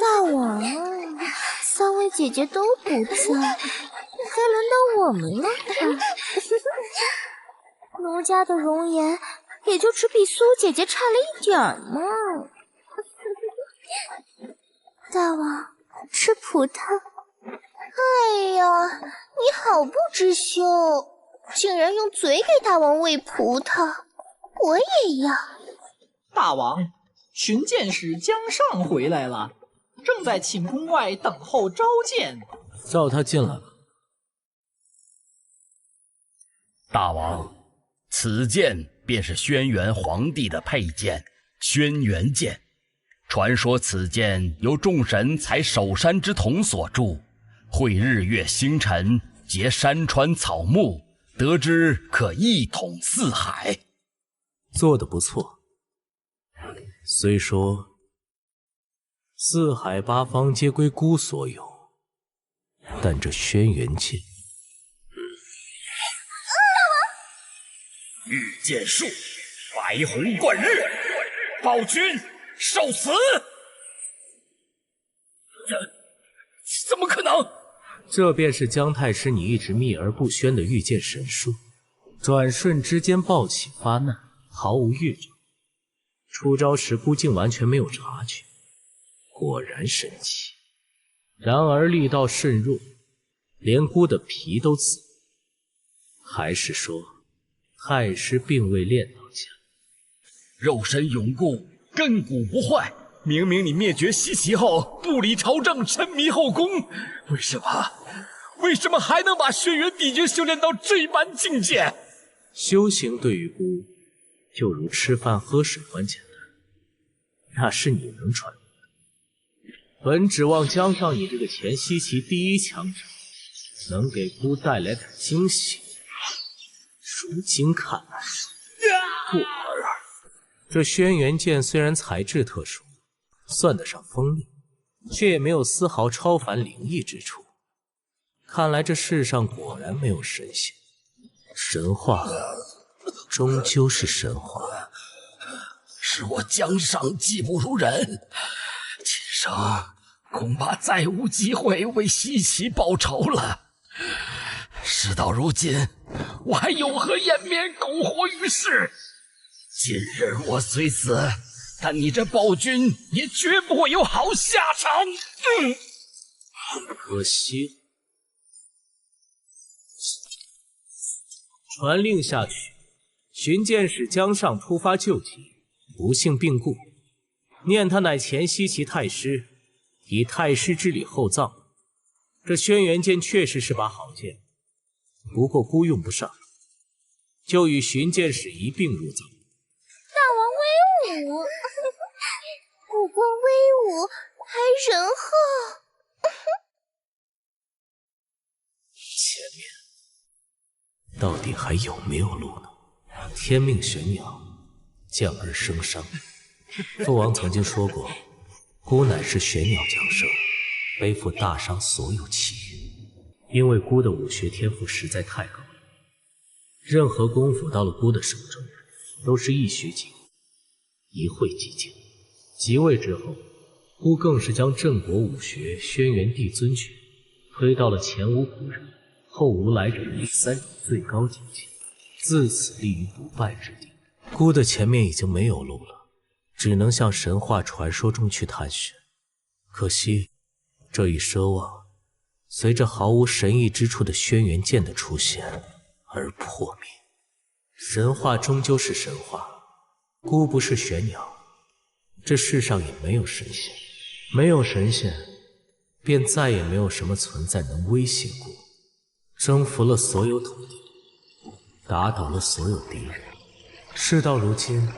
大王啊，三位姐姐都不在，该轮到我们了吧？奴家的容颜也就只比苏姐姐差了一点儿嘛。大王，吃葡萄。哎呀，你好不知羞，竟然用嘴给大王喂葡萄，我也要。大王，巡剑使江上回来了，正在寝宫外等候召见。叫他进来吧。大王，此剑便是轩辕皇帝的佩剑轩辕剑。传说此剑由众神采守山之瞳所铸，绘日月星辰，结山川草木，得知可一统四海。做得不错。虽说四海八方皆归孤所有，但这轩辕剑，御剑术，白虹贯日，暴君受死！怎么可能？这便是姜太师你一直秘而不宣的御剑神术，转瞬之间暴起发难，毫无预兆。出招时孤竟完全没有察觉，果然神奇。然而力道甚弱，连孤的皮都紫。还是说太师并未练到家？肉身永固，亘古不坏。明明你灭绝西岐后不理朝政，沉迷后宫，为什么还能把轩辕帝君修炼到这般境界？修行对于孤，就如吃饭喝水般简单，那是你能传的。本指望江上你这个前西岐第一强者，能给孤带来点惊喜。如今看来，过儿。这轩辕剑虽然材质特殊，算得上锋利，却也没有丝毫超凡灵异之处。看来这世上果然没有神仙，神话终究是神话。是我江上技不如人，今生恐怕再无机会为西岐报仇了。事到如今，我还有何颜面苟活于世？今日我虽死，但你这暴君也绝不会有好下场。可惜，传令下去，巡剑使江上突发救急，不幸病故。念他乃前西岐太师，以太师之礼厚葬。这轩辕剑确实是把好剑，不过孤用不上，就与巡剑使一并入葬。大王威武，不光威武，还仁厚。前面到底还有没有路呢？天命玄鸟，降而生商。父王曾经说过，孤乃是玄鸟降生，背负大商所有奇遇。因为孤的武学天赋实在太高了，任何功夫到了孤的手中，都是一学即会，一会即精。即位之后，孤更是将镇国武学轩辕帝尊诀推到了前无古人后无来者的第3种最高境界，自此立于不败之地。孤的前面已经没有路了，只能向神话传说中去探寻。可惜这一奢望随着毫无神意之处的轩辕剑的出现而破灭。神话终究是神话，孤不是玄鸟，这世上也没有神仙，没有神仙，便再也没有什么存在能威胁孤。征服了所有土地，打倒了所有敌人，事到如今，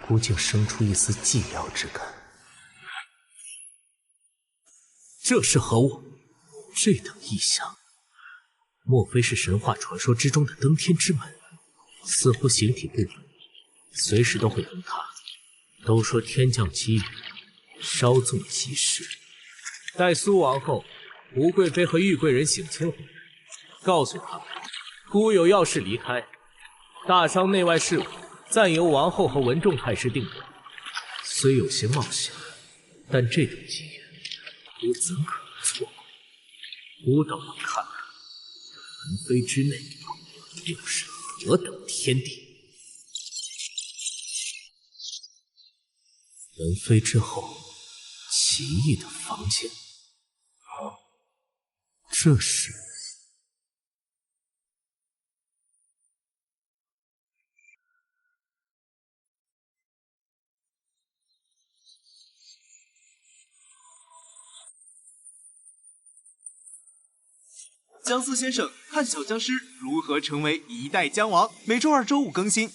孤竟生出一丝寂寥之感。这是何物？这等异象，莫非是神话传说之中的登天之门？似乎形体不稳，随时都会崩塌。都说天降机雨，稍纵即逝。待苏王后、吴贵妃和玉贵人省亲回来，告诉他们，孤有要事离开，大商内外事务暂由王后和文仲太师定夺。虽有些冒险，但这种机缘，孤怎可能错过？孤倒要看看门扉之内又是何等天地。门扉之后，奇异的房间。这是姜思先生看小僵尸如何成为一代姜王，每周2、周5更新。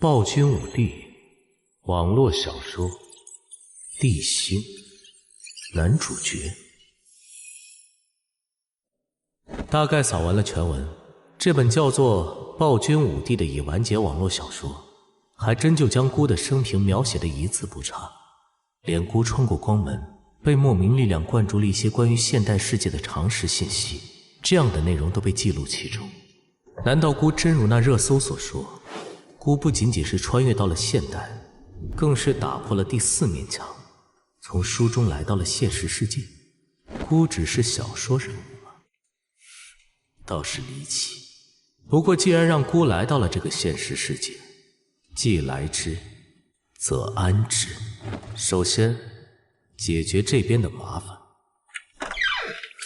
暴君武帝网络小说《地心》男主角。大概扫完了全文，这本叫做《暴君武帝》的已完结网络小说，还真就将孤的生平描写的一字不差，连孤穿过光门，被莫名力量灌注了一些关于现代世界的常识信息，这样的内容都被记录其中。难道孤真如那热搜所说，孤不仅仅是穿越到了现代，更是打破了第4面墙，从书中来到了现实世界？孤只是小说人物吗？倒是离奇。不过既然让孤来到了这个现实世界，既来之，则安之。首先解决这边的麻烦。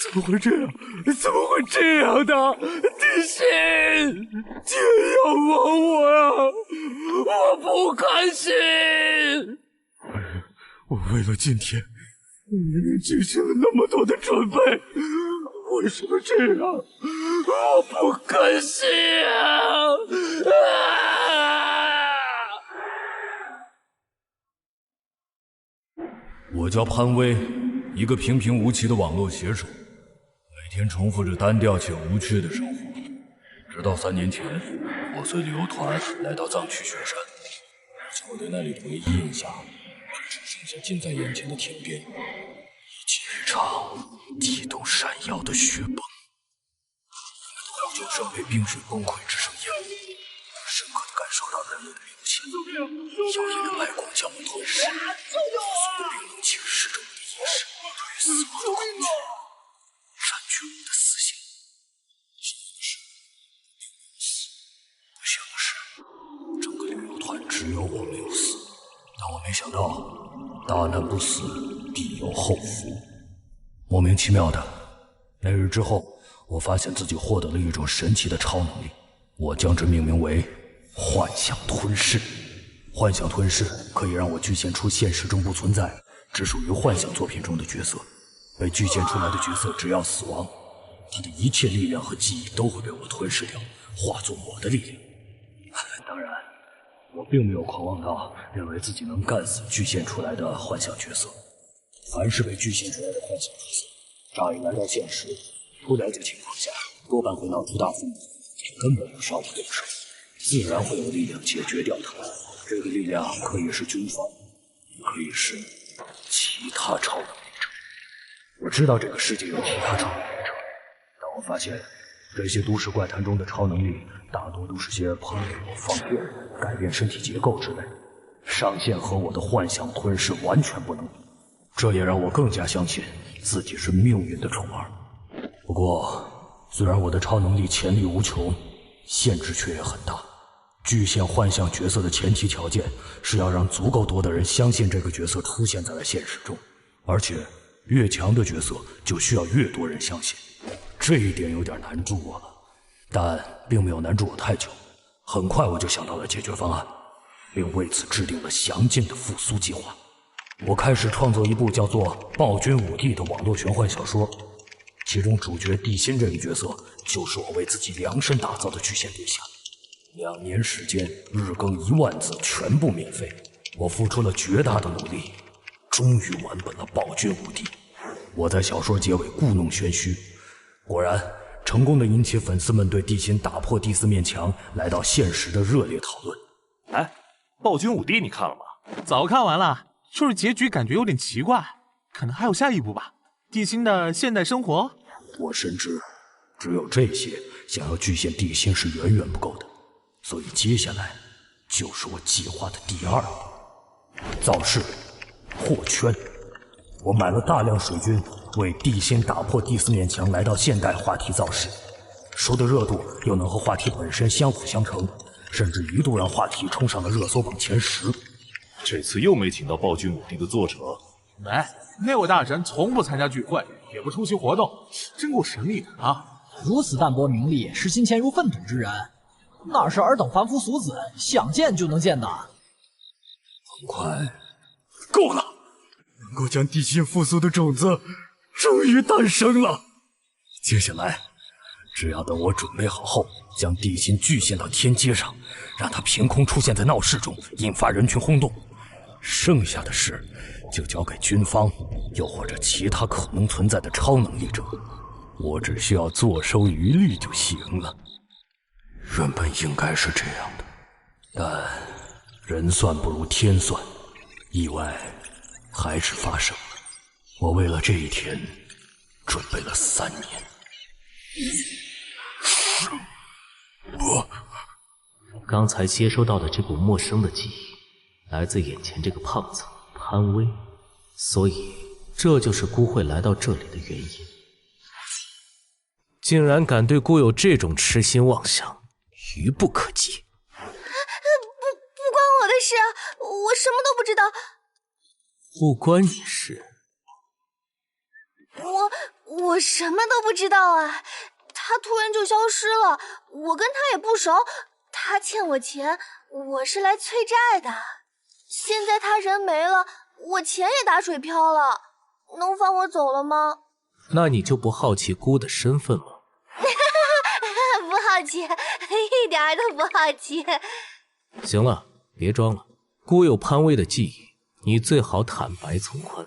怎么会这样？怎么会这样的？地心，竟要亡我呀！我不甘心！我为了今天，明明进行了那么多的准备，为什么这样？我不甘心啊！我叫潘威，一个平平无奇的网络写手，每天重复着单调且无趣的生活。直到3年前，我随旅游团来到藏区雪山，我对那里的唯一印象，只剩下近在眼前的田边，以及一场激动闪耀的雪崩。呼救声被冰雪崩溃之声淹没，深刻地感受到人类的流情，耀眼的白光将我吞噬，冰冷侵蚀着我的意识，对于死亡的恐惧占据我的思想。不幸的是，整个旅游团只有我没有死，但我没想到，大难不死，必有后福。莫名其妙的，那日之后，我发现自己获得了一种神奇的超能力，我将之命名为幻想吞噬。幻想吞噬可以让我具现出现实中不存在，只属于幻想作品中的角色。被具现出来的角色只要死亡，他的一切力量和记忆都会被我吞噬掉，化作我的力量。当然，我并没有狂妄到认为自己能干死具现出来的幻想角色。凡是被具现出来的幻想角色，乍一来到现实，不了解情况下，多半会闹出大风波，根本不需要我动手，自然会有力量解决掉它。这个力量可以是军方，也可以是其他超能力者。我知道这个世界有其他超能力者，但我发现这些都市怪谈中的超能力大多都是些喷火、放电、改变身体结构之类，上限和我的幻想吞噬完全不能比，这也让我更加相信自己是命运的宠儿。不过，虽然我的超能力潜力无穷，限制却也很大。具现幻象角色的前提条件是要让足够多的人相信这个角色出现在了现实中，而且越强的角色就需要越多人相信。这一点有点难住我了，但并没有难住我太久。很快我就想到了解决方案，并为此制定了详尽的复苏计划。我开始创作一部叫做《暴君武帝》的网络玄幻小说，其中主角地心这个角色就是我为自己量身打造的具现对象。2年时间，日更1万字，全部免费。我付出了绝大的努力，终于完本了《暴君武帝》。我在小说结尾故弄玄虚，果然成功的引起粉丝们对地心打破第4面墙来到现实的热烈讨论。哎，暴君武帝你看了吗？早看完了，就是结局感觉有点奇怪，可能还有下一步吧。地心的现代生活，我深知只有这些想要具现地心是远远不够的，所以接下来就是我计划的第2步：造势破圈。我买了大量水军，为地心打破第4面墙来到现代话题造势，书的热度又能和话题本身相辅相成，甚至一度让话题冲上了热搜榜前10。这次又没请到暴君武帝的作者。哎，那位大神从不参加聚会，也不出席活动，真够神秘的啊！如此淡泊名利、实心潜入粪土之人，哪是尔等凡夫俗子想见就能见的？很快，够了！能够将地心复苏的种子终于诞生了。接下来，只要等我准备好后，将地心具现到天街上，让它凭空出现在闹市中，引发人群轰动。剩下的事就交给军方，又或者其他可能存在的超能力者。我只需要坐收渔利就行了。原本应该是这样的，但人算不如天算，意外还是发生了。我为了这一天准备了3年。刚才接收到的这股陌生的记忆，来自眼前这个胖子潘威，所以这就是孤会来到这里的原因。竟然敢对孤有这种痴心妄想，愚不可及。不关我的事，我什么都不知道。不关你事？我什么都不知道啊！他突然就消失了，我跟他也不熟，他欠我钱，我是来催债的。现在他人没了，我钱也打水漂了，能放我走了吗？那你就不好奇孤的身份吗？不好奇，一点都不好奇。行了，别装了。孤有潘威的记忆，你最好坦白从宽。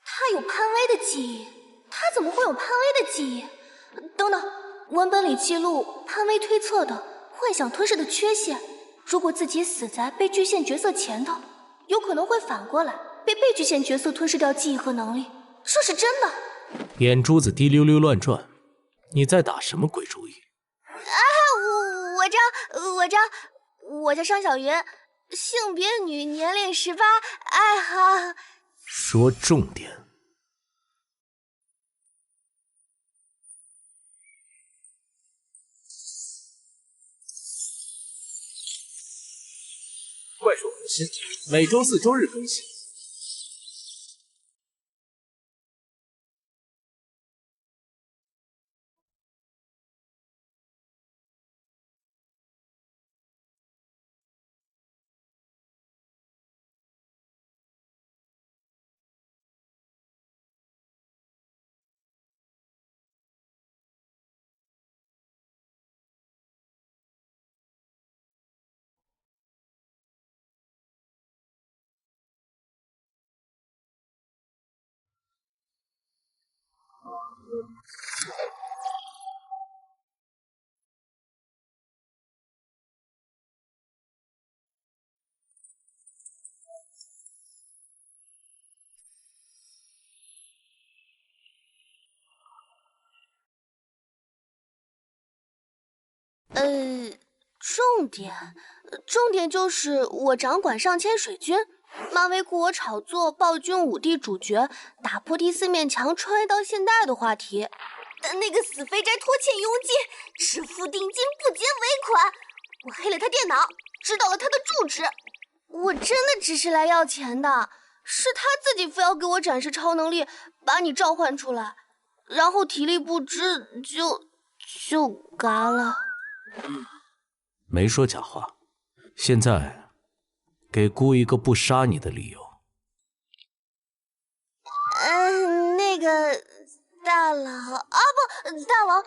他有潘威的记忆？他怎么会有潘威的记忆？等等，文本里记录潘威推测的幻想吞噬的缺陷，如果自己死在被具现角色前头，有可能会反过来被具现角色吞噬掉记忆和能力。说是真的？眼珠子滴溜溜乱转，你在打什么鬼主意？我叫商小云，性别女，年龄18，爱好……说重点。怪兽核心，每周4、周日更新。重点重点就是我掌管上千水军，漫威雇我炒作暴君5帝主角打破第4面墙穿越到现代的话题。但那个死肥宅拖欠佣金，只付定金不结尾款，我黑了他电脑，知道了他的住址。我真的只是来要钱的，是他自己非要给我展示超能力，把你召唤出来，然后体力不支就嘎了。没说假话。现在给姑一个不杀你的理由。那个大佬啊，不，大王，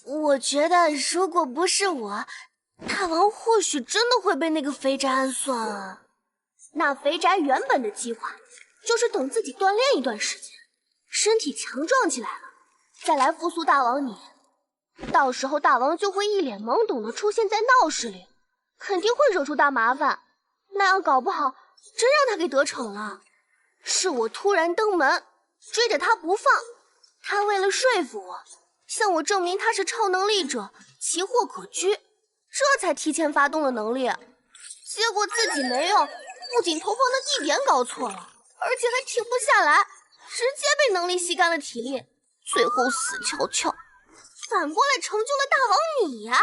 我觉得如果不是我，大王或许真的会被那个肥宅暗算啊。那肥宅原本的计划就是等自己锻炼一段时间，身体强壮起来了，再来复苏大王你。到时候大王就会一脸懵懂的出现在闹市里，肯定会惹出大麻烦，那样搞不好真让他给得逞了。是我突然登门追着他不放，他为了说服我，向我证明他是超能力者，奇货可居，这才提前发动了能力。结果自己没用，不仅投放的地点搞错了，而且还停不下来，直接被能力吸干了体力，最后死翘翘，反过来成就了大王你呀！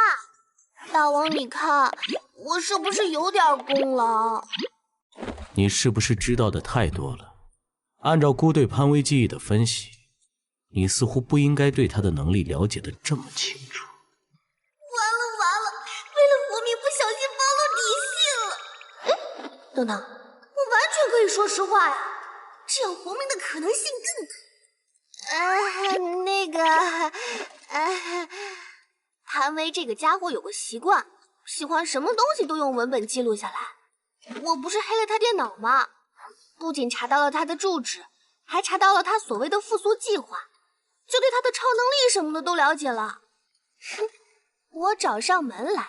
大王你看我是不是有点功劳？你是不是知道的太多了？按照姑对潘威记忆的分析，你似乎不应该对他的能力了解得这么清楚。完了，为了活命不小心暴露底细了。等等，我完全可以说实话呀，这样活命的可能性更……潘威这个家伙有个习惯，喜欢什么东西都用文本记录下来。我不是黑了他电脑吗？不仅查到了他的住址，还查到了他所谓的复苏计划，就对他的超能力什么的都了解了。哼，我找上门来，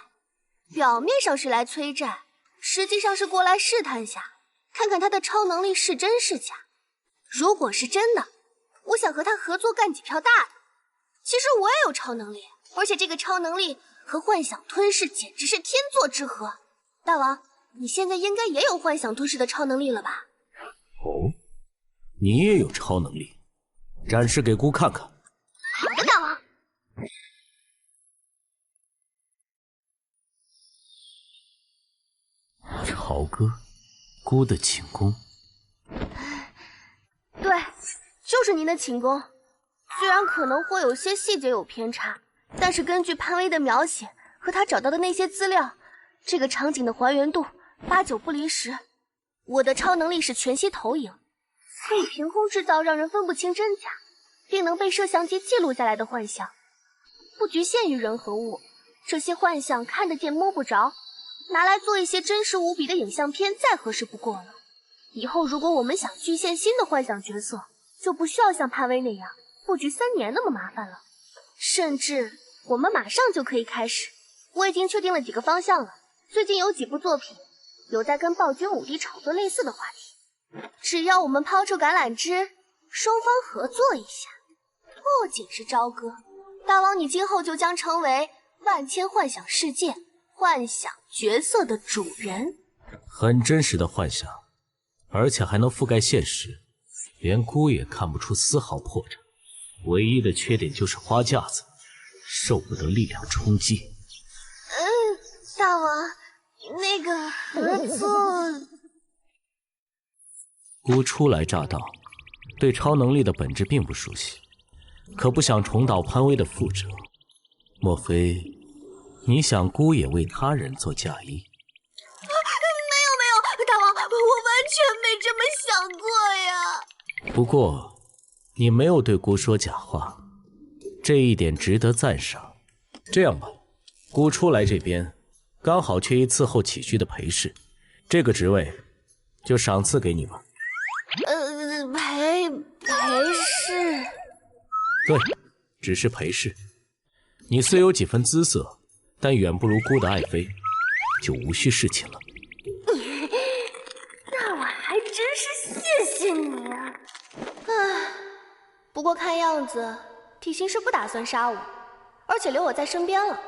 表面上是来催债，实际上是过来试探下，看看他的超能力是真是假。如果是真的，我想和他合作干几票大的。其实我也有超能力，而且这个超能力和幻想吞噬简直是天作之合。大王，你现在应该也有幻想吞噬的超能力了吧？哦，你也有超能力，展示给姑看看。好的，大王。朝歌，姑的寝宫。对，就是您的寝宫。虽然可能会有些细节有偏差，但是根据潘威的描写和他找到的那些资料，这个场景的还原度8-9不离10。我的超能力是全息投影，可以凭空制造让人分不清真假，并能被摄像机记录下来的幻象，不局限于人和物。这些幻象看得见摸不着，拿来做一些真实无比的影像片再合适不过了。以后如果我们想具现新的幻想角色，就不需要像潘威那样布局3年那么麻烦了，甚至我们马上就可以开始。我已经确定了几个方向了，最近有几部作品有在跟暴君5帝炒作类似的话题，只要我们抛出橄榄枝，双方合作一下，不仅是朝歌，大王你今后就将成为万千幻想世界幻想角色的主人。很真实的幻想，而且还能覆盖现实，连姑也看不出丝毫破绽。唯一的缺点就是花架子受不得力量冲击。大王，那个合作……姑初来乍到，对超能力的本质并不熟悉，可不想重蹈潘威的覆辙。莫非你想姑也为他人做嫁衣？没有，大王，我完全没这么想过呀。不过你没有对姑说假话，这一点值得赞赏。这样吧，姑初来这边刚好缺一伺候起居的陪侍，这个职位就赏赐给你吧。陪侍？对，只是陪侍。你虽有几分姿色，但远不如姑的爱妃，就无需侍寝了。那我还真是谢谢你啊！不过看样子体型是不打算杀我，而且留我在身边了，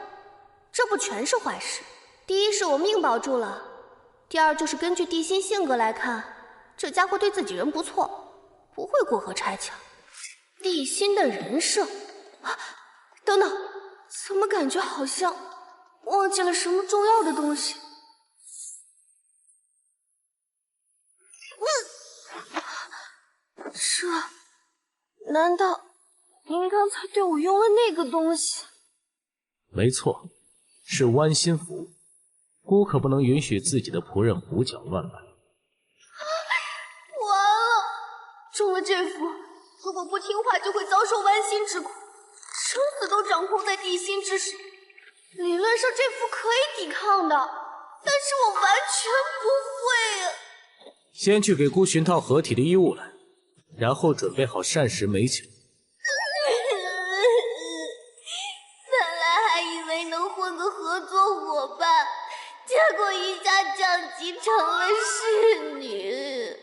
这不全是坏事。第一是我命保住了，第二就是根据地心性格来看，这家伙对自己人不错，不会过河拆桥。地心的人设，等等，怎么感觉好像忘记了什么重要的东西？这，难道您刚才对我用了那个东西？没错，是剜心符。孤可不能允许自己的仆人胡搅乱来。完了，中了这符，如果不听话就会遭受剜心之苦，生死都掌控在地心之手。理论上这符可以抵抗的，但是我完全不会啊！先去给孤寻套合体的衣物来，然后准备好膳食美酒。本来还以为能混个合作伙伴，结果一下降级成了侍女。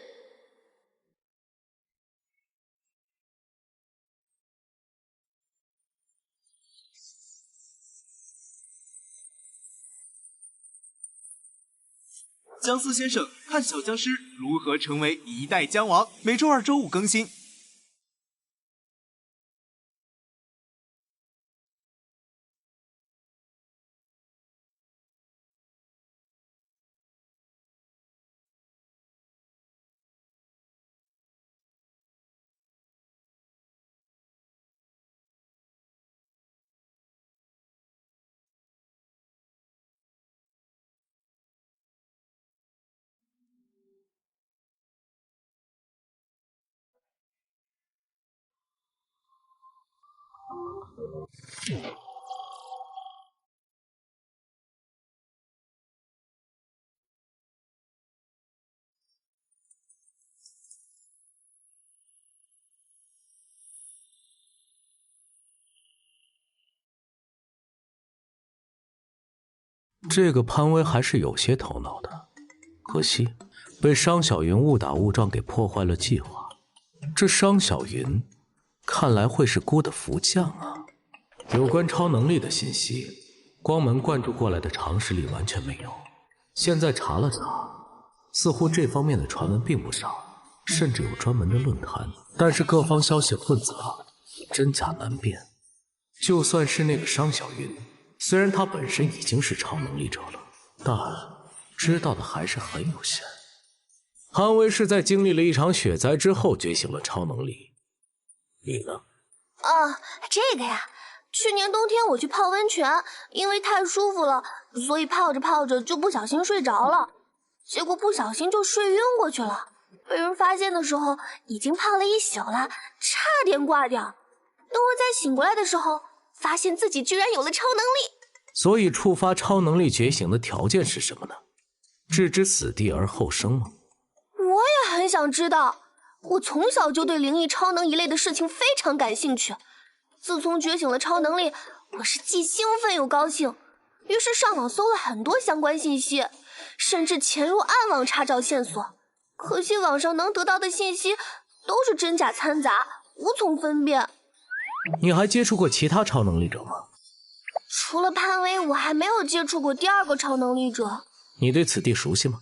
姜思先生看小僵尸如何成为一代姜王，每周2、周5更新。这个潘威还是有些头脑的，可惜被商小云误打误撞给破坏了计划。这商小云看来会是孤的福将啊！有关超能力的信息，光门灌注过来的常识里完全没有。现在查了查，似乎这方面的传闻并不少，甚至有专门的论坛。但是各方消息混杂，真假难辨。就算是那个商小云，虽然他本身已经是超能力者了，但知道的还是很有限。潘威是在经历了一场雪灾之后觉醒了超能力，你呢？这个呀，去年冬天我去泡温泉，因为太舒服了，所以泡着泡着就不小心睡着了，结果不小心就睡晕过去了。被人发现的时候，已经泡了一宿了，差点挂掉。等我再醒过来的时候，发现自己居然有了超能力。所以触发超能力觉醒的条件是什么呢？置之死地而后生吗？我也很想知道。我从小就对灵异超能一类的事情非常感兴趣。自从觉醒了超能力，我是既兴奋又高兴，于是上网搜了很多相关信息，甚至潜入暗网查找线索。可惜网上能得到的信息都是真假掺杂，无从分辨。你还接触过其他超能力者吗？除了潘威，我还没有接触过第二个超能力者。你对此地熟悉吗？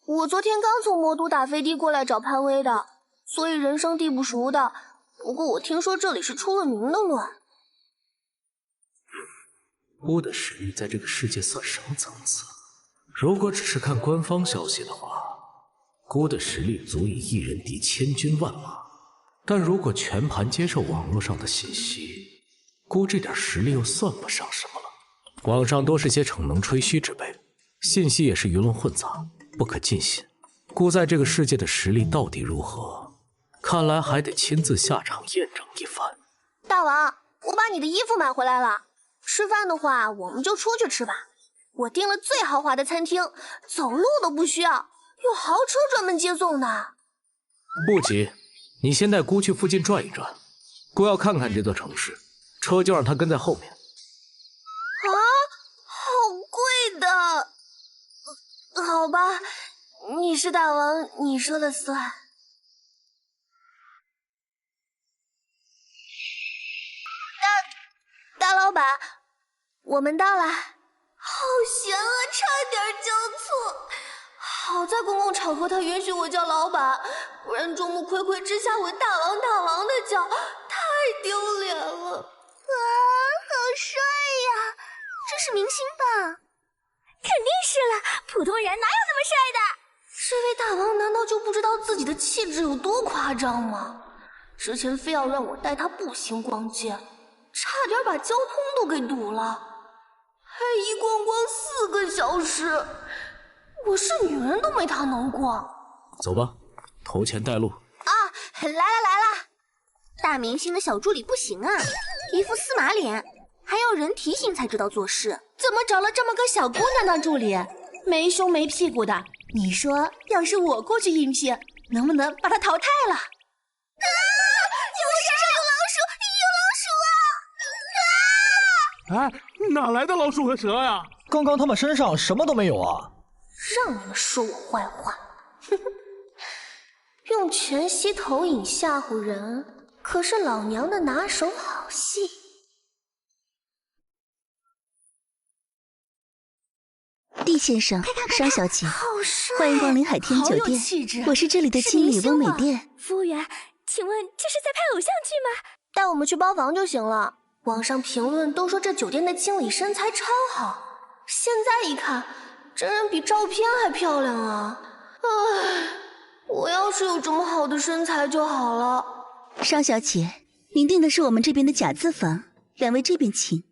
我昨天刚从魔都打飞的过来找潘威的，所以人生地不熟的。不过我听说这里是出了名的乱。孤的实力在这个世界算什么层次？如果只是看官方消息的话，孤的实力足以一人敌千军万马。但如果全盘接受网络上的信息，孤这点实力又算不上什么了。网上多是些逞能吹嘘之辈，信息也是舆论混杂，不可尽信。孤在这个世界的实力到底如何？看来还得亲自下场验证一番。大王，我把你的衣服买回来了。吃饭的话，我们就出去吃吧。我订了最豪华的餐厅，走路都不需要，有豪车专门接送的。不急，你先带孤去附近转一转。孤要看看这座城市，车就让他跟在后面。啊，好贵的。好吧，你是大王，你说了算。大老板，我们到了。好咸啊，差点叫错。好在公共场合他允许我叫老板，不然众目睽睽之下我大王大王的叫，太丢脸了。啊，好帅呀！这是明星吧？肯定是了，普通人哪有那么帅的？这位大王难道就不知道自己的气质有多夸张吗？之前非要让我带他步行逛街，差点把交通都给堵了，还一逛逛4个小时。我是女人都没他能逛。走吧，投钱带路。啊，来了！大明星的小助理不行啊，一副司马脸，还要人提醒才知道做事。怎么找了这么个小姑娘当助理？没胸没屁股的，你说要是我过去应聘，能不能把她淘汰了？啊！我身上有老鼠啊！哪来的老鼠和蛇呀？刚刚他们身上什么都没有啊！让你们说我坏话，哼哼！用全息投影吓唬人，可是老娘的拿手好戏。D 先生，商小姐，欢迎光临海天酒店，我是这里的经理翁美店。服务员，请问这是在拍偶像剧吗？带我们去包房就行了。网上评论都说这酒店的经理身材超好，现在一看，真人比照片还漂亮啊！唉，我要是有这么好的身材就好了。商小姐，您订的是我们这边的甲字房，两位这边请。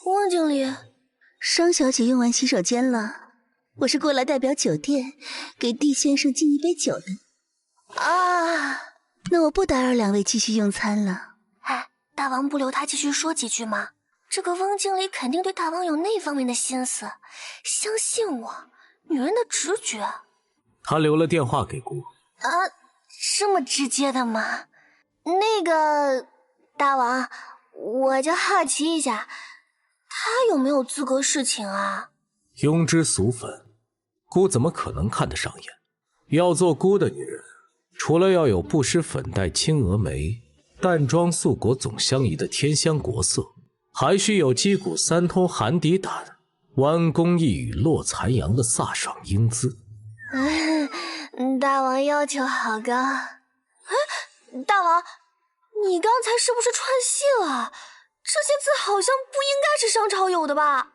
汪经理，商小姐用完洗手间了，我是过来代表酒店给D先生敬一杯酒的。啊，那我不打扰两位继续用餐了。哎，大王不留他继续说几句吗？这个汪经理肯定对大王有那方面的心思，相信我，女人的直觉。他留了电话给姑。啊，这么直接的吗？那个大王，我就好奇一下，他有没有资格侍寝啊？庸脂俗粉，姑怎么可能看得上眼？要做姑的女人，除了要有不施粉黛青蛾眉、淡妆素裹总相宜的天香国色，还需有击鼓三通寒底胆、弯弓一语落残阳的飒爽英姿。大王要求好高。哎，大王，你刚才是不是串戏了？这些字好像不应该是商朝有的吧？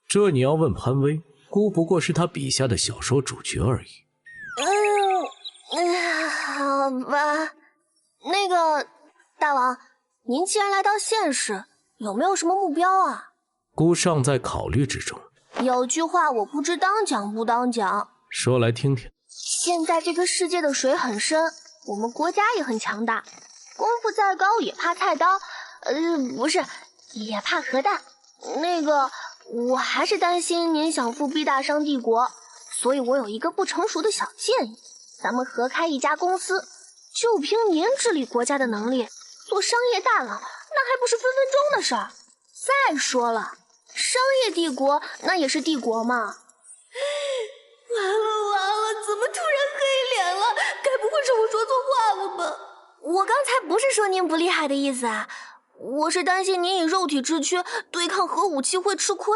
这你要问潘威，姑不过是他笔下的小说主角而已。好吧。那个大王，您既然来到现世，有没有什么目标啊？姑尚在考虑之中。有句话我不知当讲不当讲，说来听听。现在这个世界的水很深，我们国家也很强大，功夫再高也怕菜刀，不是，也怕核弹。那个，我还是担心您想复辟大商帝国，所以我有一个不成熟的小建议，咱们合开一家公司，就凭您治理国家的能力，做商业大佬，那还不是分分钟的事儿。再说了，商业帝国那也是帝国嘛。完了，怎么突然黑脸了？该不会是我说错话了吧？我刚才不是说您不厉害的意思啊，我是担心您以肉体之躯对抗核武器会吃亏。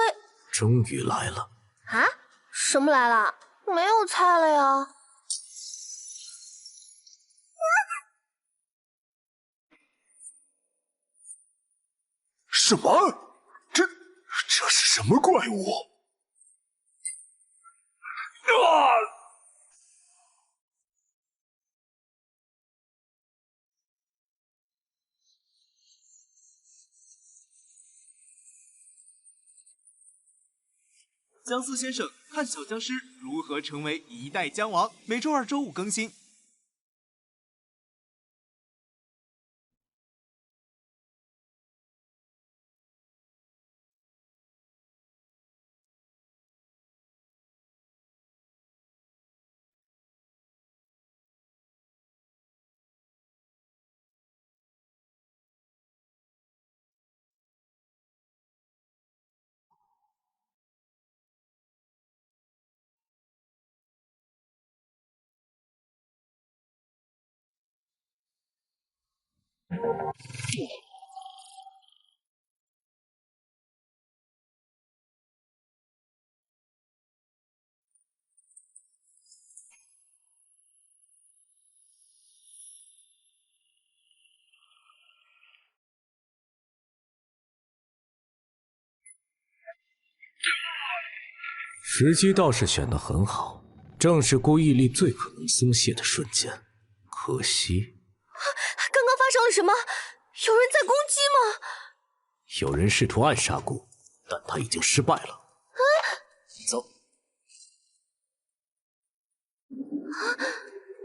终于来了。啊？什么来了？没有菜了呀。什么？这是什么怪物？姜思先生看小僵尸如何成为一代姜王，每周2、周5更新。时机倒是选得很好，正是孤毅力最可能松懈的瞬间。可惜，刚刚发生了什么？有人在攻击吗？有人试图暗杀孤，但他已经失败了。走。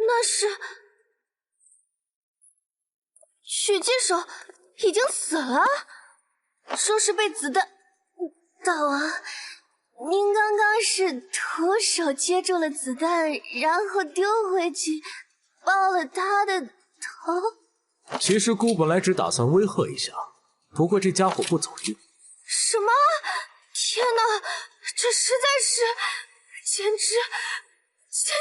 那是许剑手已经死了，说是被子弹。大王，您刚刚是徒手接住了子弹，然后丢回去，爆了他的头。其实孤本来只打算威吓一下，不过这家伙不走运。什么？天哪，这实在是，简直，这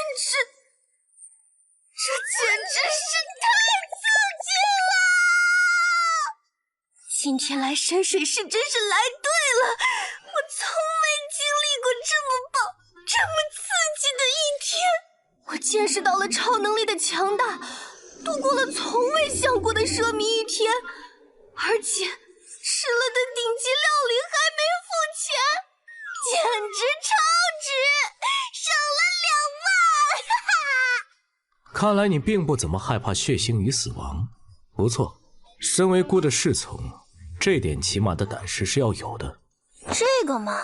简直是太刺激了！今天来深水市真是来对了，我从没经历过这么棒、这么刺激的一天。我见识到了超能力的强大，度过了从未想过的奢靡一天，而且吃了的顶级料理还没付钱，简直超值，省了2万！哈哈。看来你并不怎么害怕血腥与死亡，不错，身为孤的侍从，这点起码的胆识是要有的。这个嘛，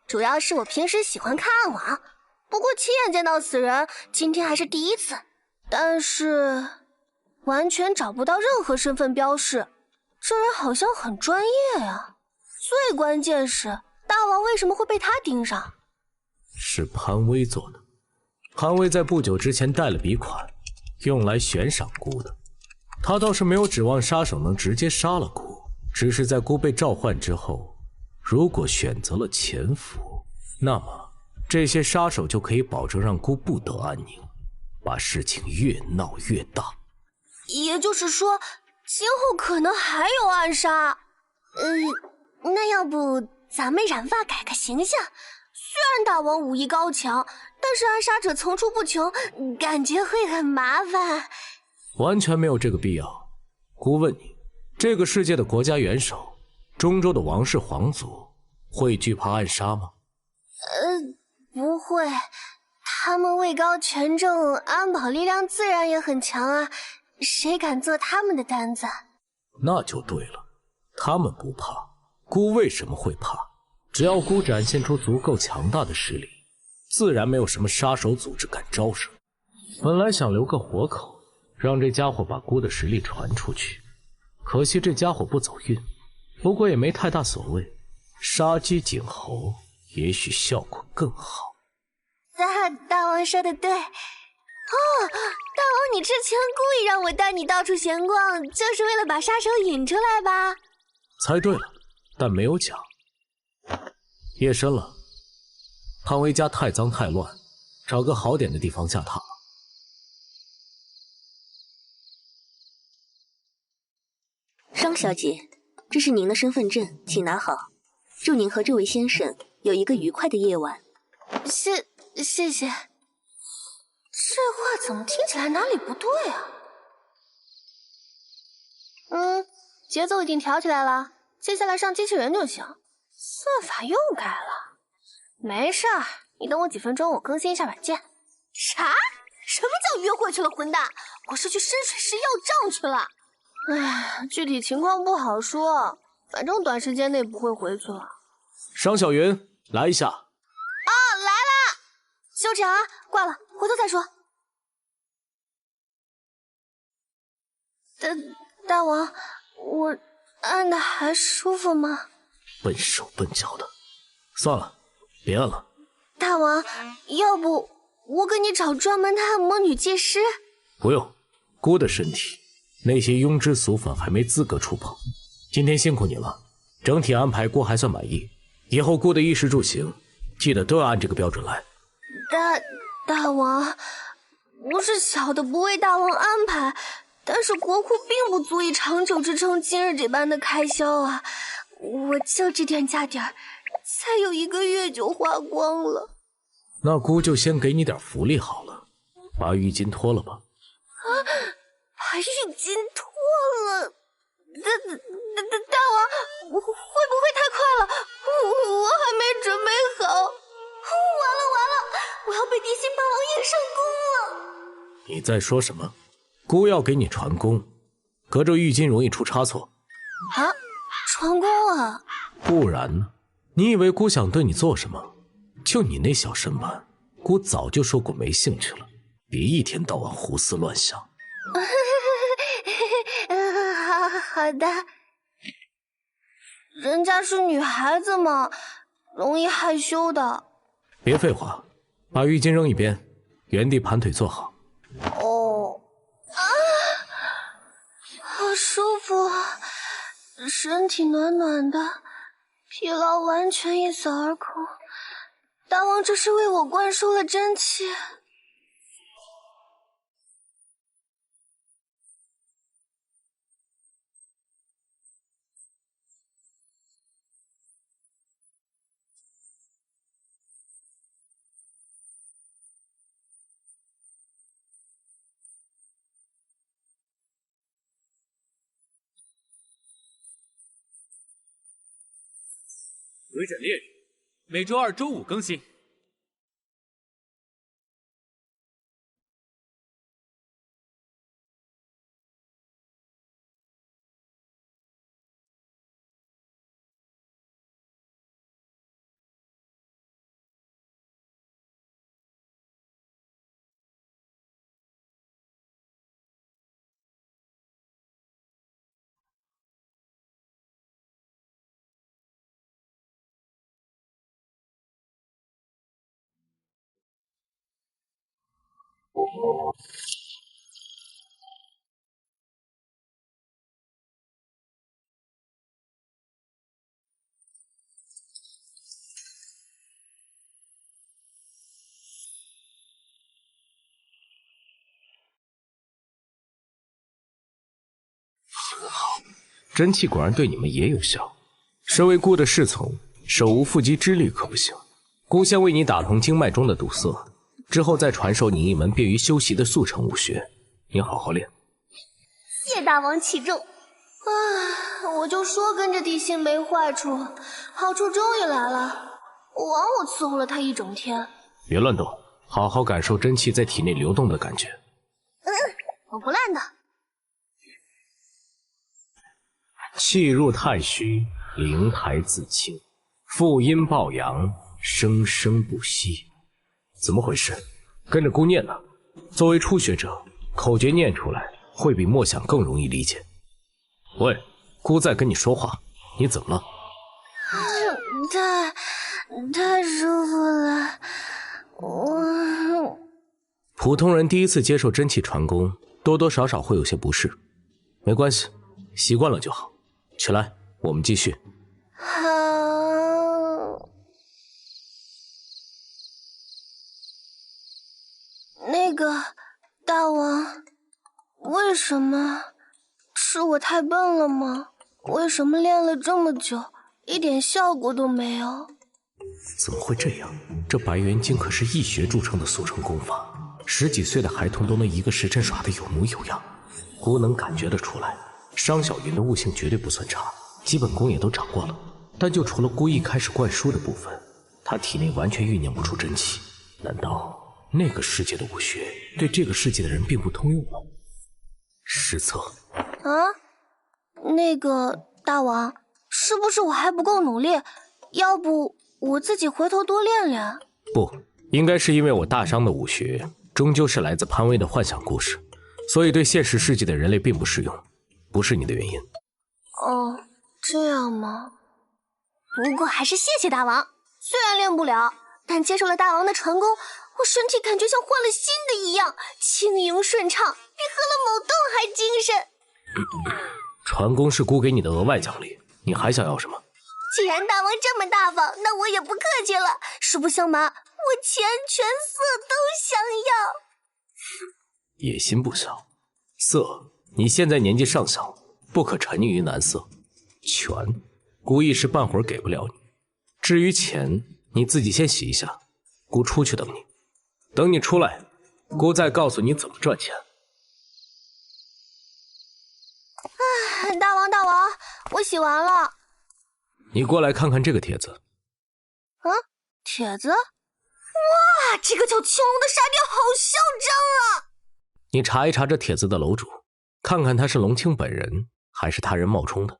主要是我平时喜欢看暗网，不过亲眼见到死人，今天还是第一次。但是完全找不到任何身份标识，这人好像很专业呀。最关键是，大王为什么会被他盯上？是潘威做的。潘威在不久之前带了笔款，用来悬赏孤的。他倒是没有指望杀手能直接杀了孤，只是在孤被召唤之后，如果选择了潜伏，那么这些杀手就可以保证让孤不得安宁，把事情越闹越大。也就是说，今后可能还有暗杀。那要不咱们染发改个形象？虽然大王武艺高强，但是暗杀者层出不穷，感觉会很麻烦。完全没有这个必要。孤问你，这个世界的国家元首，中州的王室皇族，会惧怕暗杀吗？不会，他们位高权重，安保力量自然也很强啊，谁敢做他们的单子？那就对了，他们不怕，孤为什么会怕？只要孤展现出足够强大的实力，自然没有什么杀手组织敢招惹。本来想留个活口，让这家伙把孤的实力传出去，可惜这家伙不走运。不过也没太大所谓，杀鸡儆猴，也许效果更好。大王说的对。大王，你之前故意让我带你到处闲逛，就是为了把杀手引出来吧？猜对了，但没有讲。夜深了，潘威家太脏太乱，找个好点的地方下榻吧。商小姐，这是您的身份证，请拿好。祝您和这位先生有一个愉快的夜晚。谢谢。这话怎么听起来哪里不对啊？节奏已经调起来了，接下来上机器人就行。算法又改了，没事儿，你等我几分钟，我更新一下软件。啥？什么叫约会去了，混蛋？我是去深水市要账去了。唉，具体情况不好说，反正短时间内不会回去了。商小云，来一下。来了。修成啊，挂了，回头再说。大王，我按的还舒服吗？笨手笨脚的，算了，别按了。大王，要不我给你找专门的按摩女技师？不用，孤的身体，那些庸脂俗粉还没资格触碰。今天辛苦你了，整体安排孤还算满意。以后孤的衣食住行，记得都要按这个标准来。大王，不是小的不为大王安排，但是国库并不足以长久支撑今日这般的开销啊！我就这点价点儿，才有1个月就花光了。那姑就先给你点福利好了，把浴巾脱了吧。啊！把浴巾脱了？大王，会不会太快了？我还没准备好。完了，我要被地心霸王硬上弓了！你在说什么？姑要给你传功，隔着浴巾容易出差错。啊，传功啊？不然呢？你以为姑想对你做什么？就你那小身板，姑早就说过没兴趣了，别一天到晚胡思乱想。好的。人家是女孩子嘛，容易害羞的。别废话，把浴巾扔一边，原地盘腿坐好。哦，好舒服，身体暖暖的，疲劳完全一扫而空。大王这是为我灌输了真气。鬼斩猎人，每周2、周5更新。很好，真气果然对你们也有效。身为姑的侍从，手无缚鸡之力可不行。姑先为你打通经脉中的堵塞，之后再传授你一门便于修习的速成武学。你好好练。谢大王启奏。我就说跟着地心没坏处，好处终于来了。我伺候了他一整天。别乱动，好好感受真气在体内流动的感觉。我不烂的。气入太虚，灵台自清，复阴抱阳，生生不息。怎么回事？跟着姑念呢。作为初学者，口诀念出来会比默想更容易理解。喂，姑在跟你说话，你怎么了？太舒服了，普通人第一次接受真气传功，多多少少会有些不适，没关系，习惯了就好。起来，我们继续。好。那个大王，为什么？是我太笨了吗？为什么练了这么久，一点效果都没有？怎么会这样？这白元经可是一学著称的速成功法，10几岁的孩童都能一个时辰耍得有模有样。姑能感觉得出来，商小云的悟性绝对不算差，基本功也都掌握了。但就除了姑一开始灌输的部分，他体内完全酝酿不出真气。难道那个世界的武学对这个世界的人并不通用吗？失策。那个大王，是不是我还不够努力？要不我自己回头多练练？不，应该是因为我大商的武学终究是来自潘威的幻想故事，所以对现实世界的人类并不适用，不是你的原因。哦，这样吗？不过还是谢谢大王，虽然练不了，但接受了大王的传功，我身体感觉像换了新的一样，轻盈顺畅，比喝了某冻还精神。传功是姑给你的额外奖励，你还想要什么？既然大王这么大方，那我也不客气了。实不相瞒，我钱权色都想要。野心不小，色你现在年纪尚小，不可沉溺于男色。权，姑一时半会儿给不了你。至于钱，你自己先洗一下，姑出去等你。等你出来，姑再告诉你怎么赚钱。大王，我洗完了。你过来看看这个帖子。帖子？哇，这个叫青龙的沙雕好嚣张啊！你查一查这帖子的楼主，看看他是龙青本人还是他人冒充的。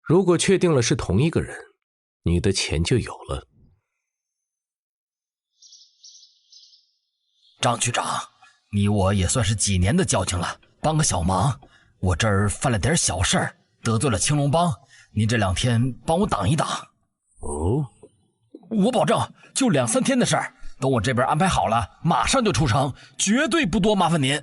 如果确定了是同一个人，你的钱就有了。张局长，你我也算是几年的交情了，帮个小忙。我这儿犯了点小事儿，得罪了青龙帮，您这2天帮我挡一挡。哦，我保证，就2、3天的事儿，等我这边安排好了，马上就出城，绝对不多麻烦您。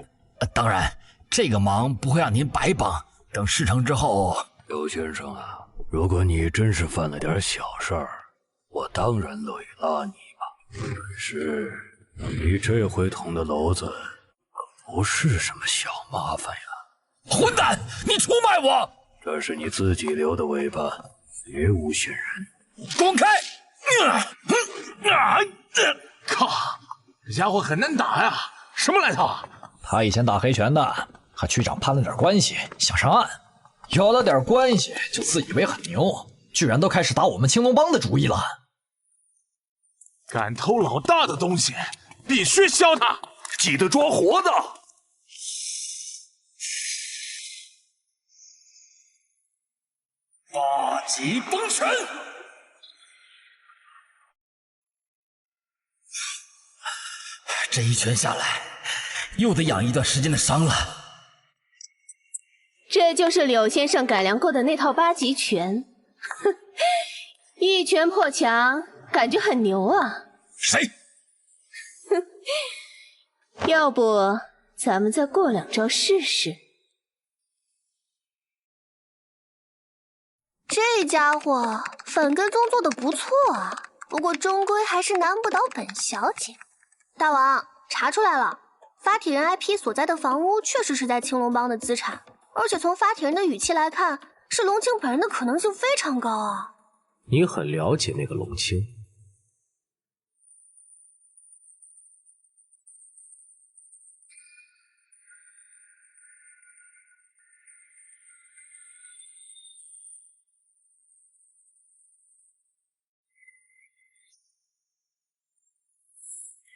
当然，这个忙不会让您白帮。等事成之后，刘先生啊，如果你真是犯了点小事儿，我当然乐意拉你吧。只是你这回捅的篓子，可不是什么小麻烦呀！混蛋，你出卖我！这是你自己留的尾巴，别诬陷人。滚开！靠，这家伙很难打呀！什么来头啊？他以前打黑拳的，和区长攀了点关系，想上岸。有了点关系，就自以为很牛，居然都开始打我们青龙帮的主意了。敢偷老大的东西，必须削他！记得抓活的。八极崩拳！这一拳下来，又得养一段时间的伤了。这就是柳先生改良过的那套8极拳，哼，一拳破墙，感觉很牛啊。谁？哼，要不咱们再过2招试试？这家伙反跟踪做的不错啊，不过终归还是难不倒本小姐。大王，查出来了，发体人 IP 所在的房屋确实是在青龙帮的资产，而且从发体人的语气来看，是龙青本人的可能性非常高啊。你很了解那个龙青。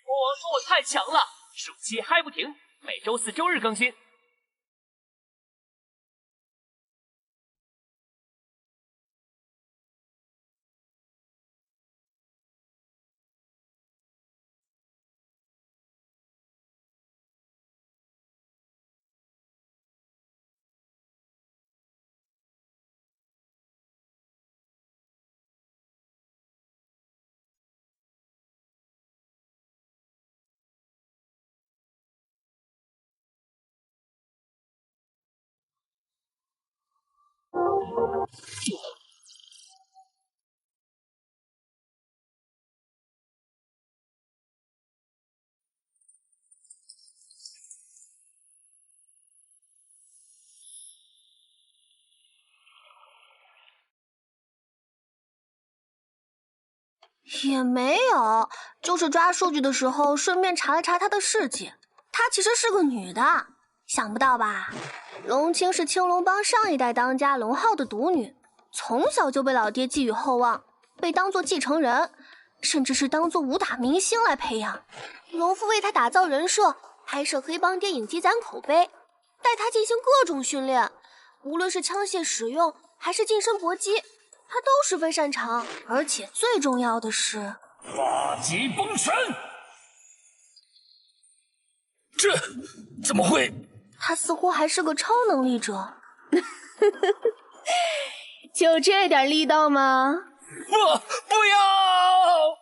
我说我太强了，手机嗨不停，每周4、周日更新。也没有，就是抓数据的时候顺便查了查她的事迹，她其实是个女的，想不到吧？龙青是青龙帮上一代当家龙浩的独女，从小就被老爹寄予厚望，被当作继承人，甚至是当作武打明星来培养。龙父为她打造人设，拍摄黑帮电影积攒口碑，带她进行各种训练，无论是枪械使用还是近身搏击，他都十分擅长，而且最重要的是八极崩拳。这怎么会？他似乎还是个超能力者。就这点力道吗？不要！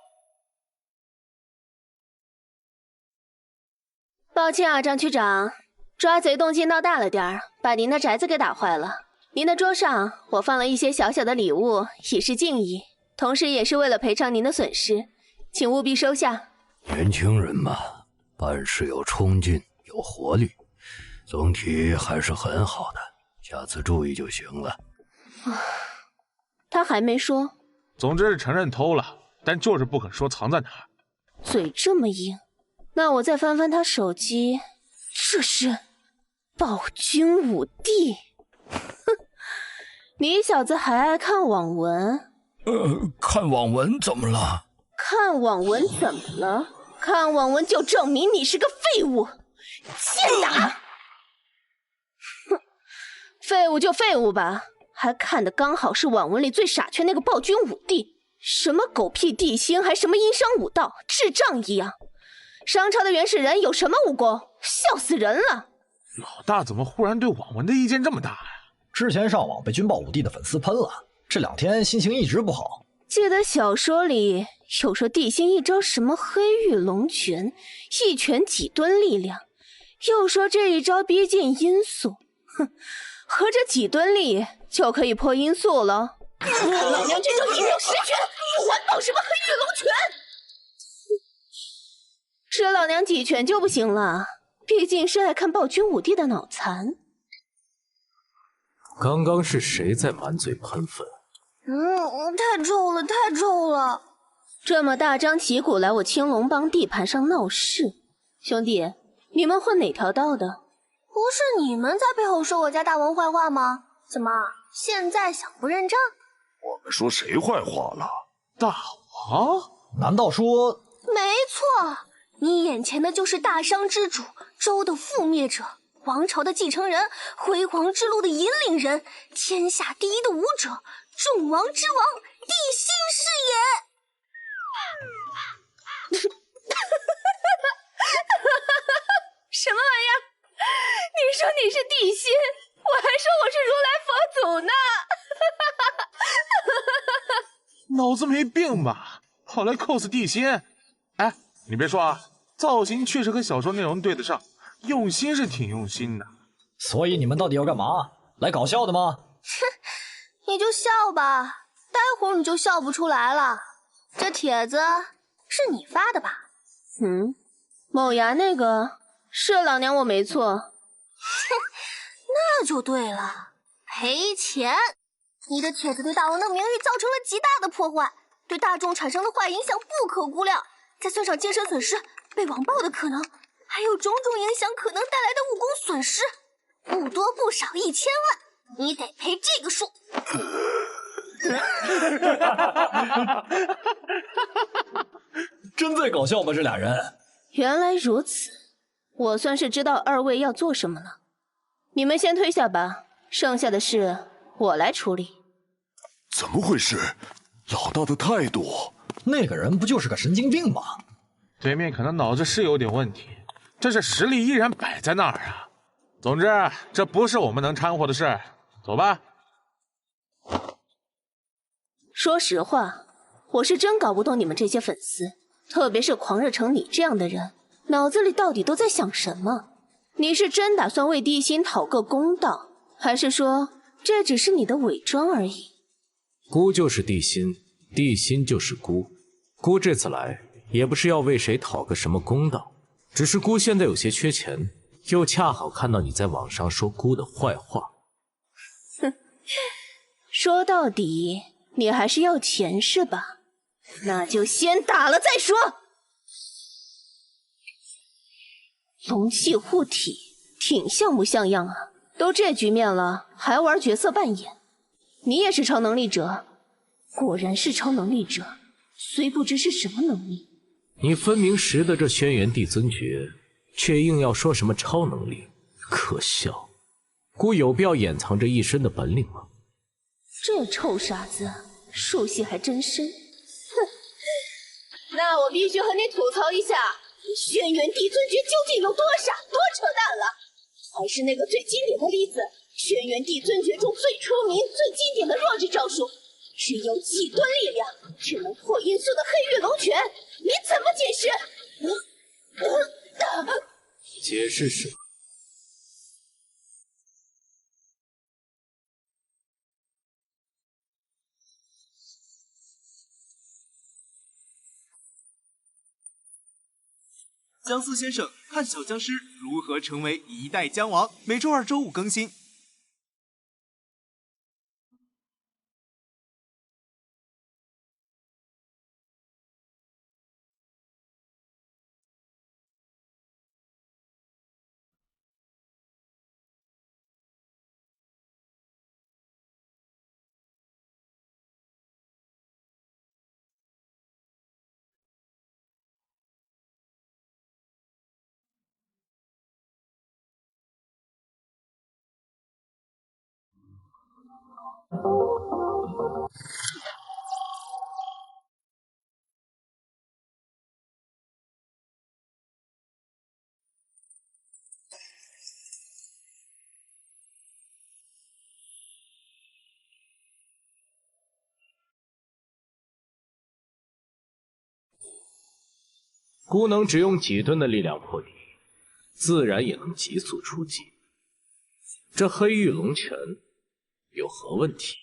抱歉啊，张区长，抓贼动静闹大了点儿，把您的宅子给打坏了。您的桌上我放了一些小小的礼物，以示敬意，同时也是为了赔偿您的损失，请务必收下。年轻人嘛，办事有冲劲，有活力，总体还是很好的，下次注意就行了。他还没说。总之是承认偷了，但就是不肯说藏在哪儿。嘴这么硬，那我再翻翻他手机，这是暴君武帝。哼，你小子还爱看网文？看网文怎么了？看网文怎么了？看网文就证明你是个废物，欠打！哼，废物就废物吧，还看的刚好是网文里最傻缺那个暴君武帝，什么狗屁地心，还什么殷商武道，智障一样。商朝的原始人有什么武功？笑死人了！老大怎么忽然对网文的意见这么大呀？之前上网被军报武帝的粉丝喷了，这2天心情一直不好。记得小说里有说地心一招什么黑玉龙拳，一拳几吨力量，又说这一招逼近音速，哼，合着几吨力就可以破音速了。老娘这招一命10拳，不还报什么黑玉龙拳？吃老娘几拳就不行了，毕竟是爱看暴君武帝的脑残。刚刚是谁在满嘴喷粉？太臭了，太臭了！这么大张旗鼓来我青龙帮地盘上闹事，兄弟，你们混哪条道的？不是你们在背后说我家大王坏话吗？怎么现在想不认账？我们说谁坏话了？大王？难道说……没错，你眼前的就是大商之主，周的覆灭者，王朝的继承人，辉煌之路的引领人，天下第一的武者，众王之王，地心是也。什么玩意儿？你说你是地心，我还说我是如来佛祖呢。脑子没病吧？跑来 cos 地心？哎，你别说啊，造型确实和小说内容对得上，用心是挺用心的。所以你们到底要干嘛？来搞笑的吗？哼，你就笑吧，待会儿你就笑不出来了。这帖子是你发的吧？某牙那个是老娘我没错。哼，那就对了，赔钱！你的帖子对大王的名誉造成了极大的破坏，对大众产生的坏影响不可估量，再算上精神损失、被网暴的可能，还有种种影响可能带来的武功损失，不多不少1000万，你得赔这个数。真在搞笑吧，这俩人？原来如此，我算是知道二位要做什么了。你们先退下吧，剩下的事我来处理。怎么回事？老大的态度……那个人不就是个神经病吗？对面可能脑子是有点问题，这是实力依然摆在那儿啊。总之，这不是我们能掺和的事，走吧。说实话，我是真搞不懂你们这些粉丝，特别是狂热成你这样的人，脑子里到底都在想什么？你是真打算为地心讨个公道，还是说这只是你的伪装而已？孤就是地心，地心就是孤。孤这次来也不是要为谁讨个什么公道，只是孤现在有些缺钱，又恰好看到你在网上说孤的坏话。哼，说到底你还是要钱是吧？那就先打了再说。龙系护体挺像不像样啊？都这局面了，还玩角色扮演？你也是超能力者，果然是超能力者，虽不知是什么能力。你分明识得这轩辕帝尊诀，却硬要说什么超能力，可笑。孤有必要掩藏着一身的本领吗？这臭傻子，术系还真深。哼，那我必须和你吐槽一下，轩辕帝尊诀究竟有多傻，多扯淡了。还是那个最经典的例子，轩辕帝尊诀中最出名、最经典的弱智招数，只有几吨力量，只能破音速的黑玉龙拳，你怎么解释？解释什么？姜思先生看小僵尸如何成为一代姜王，每周二、周五更新。孤能只用几吨的力量破敌，自然也能急速出击。这黑玉龙拳有何问题？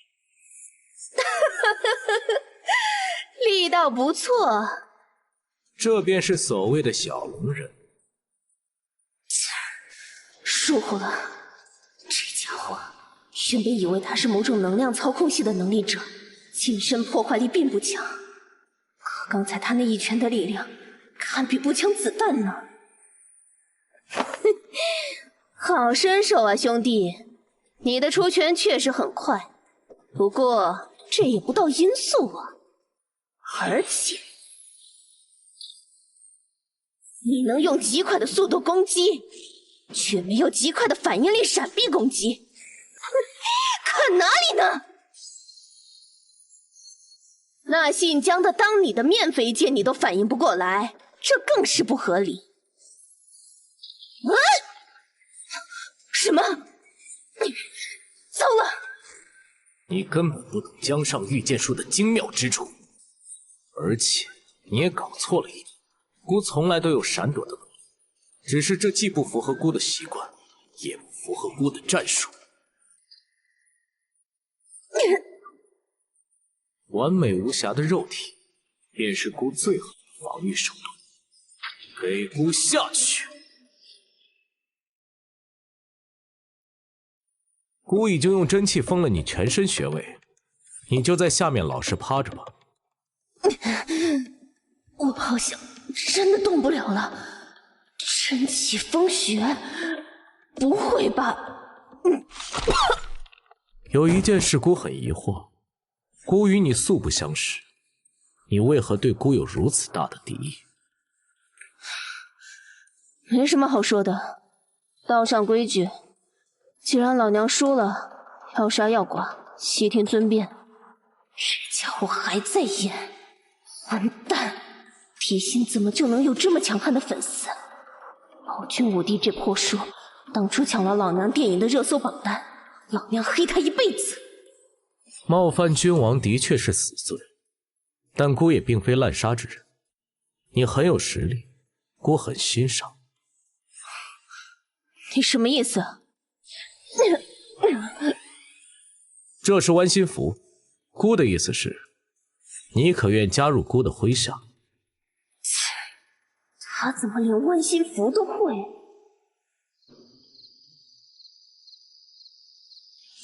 力道不错。这便是所谓的小龙人。疏忽了，这家伙原本以为他是某种能量操控系的能力者，近身破坏力并不强。可刚才他那一拳的力量，堪比步枪子弹呢。好身手啊，兄弟！你的出拳确实很快，不过这也不到音速啊。而且，你能用极快的速度攻击，却没有极快的反应力闪避攻击，看哪里呢？那姓姜的当你的面飞剑你都反应不过来，这更是不合理。啊！什么？糟了！你根本不懂姜尚御剑术的精妙之处，而且你也搞错了一点。孤从来都有闪躲的能力，只是这既不符合孤的习惯，也不符合孤的战术。完美无瑕的肉体，便是孤最好的防御手段。给孤下去！孤已经用真气封了你全身穴位，你就在下面老实趴着吧。我好像真的动不了了，真气封穴？不会吧？有一件事孤很疑惑，孤与你素不相识，你为何对孤有如此大的敌意？没什么好说的，道上规矩，既然老娘输了，要杀要剐，悉听尊便。这家伙还在演，混蛋！地心怎么就能有这么强悍的粉丝？暴君武帝这破书，当初抢了老娘电影的热搜榜单，老娘黑他一辈子。冒犯君王的确是死罪，但孤也并非滥杀之人，你很有实力，孤很欣赏。你什么意思？这是弯心符，孤的意思是，你可愿加入孤的麾下？他怎么连弯心符都会？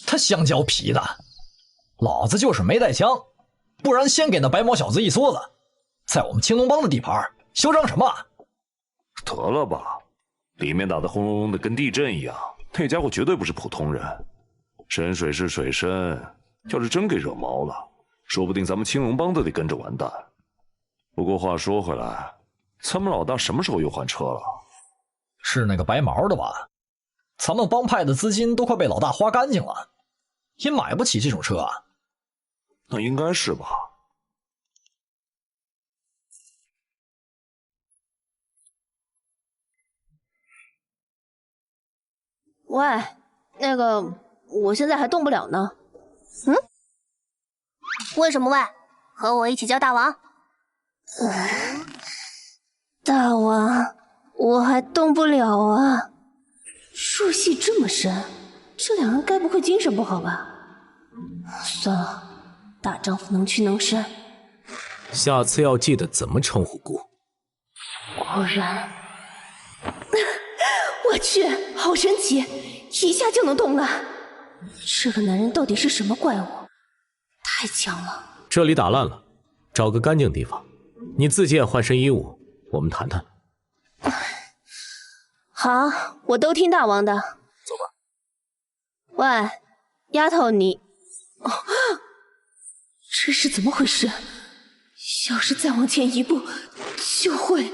他香蕉皮的，老子就是没带枪，不然先给那白毛小子一梭子，在我们青龙帮的地盘嚣张什么？得了吧，里面打得轰隆隆的跟地震一样，那家伙绝对不是普通人。深水是水深，要是真给惹毛了，说不定咱们青龙帮都得跟着完蛋。不过话说回来，咱们老大什么时候又换车了？是那个白毛的吧？咱们帮派的资金都快被老大花干净了，也买不起这种车啊。那应该是吧。喂，那个，我现在还动不了呢。为什么喂？和我一起叫大王。大王，我还动不了啊。入戏这么深，这两人该不会精神不好吧？算了，大丈夫能屈能伸。下次要记得怎么称呼孤。果然，我去，好神奇，一下就能动了！这个男人到底是什么怪物？太强了！这里打烂了，找个干净地方，你自己也换身衣物，我们谈谈。好，我都听大王的。走吧。喂，丫头你，这是怎么回事？要是再往前一步，就会……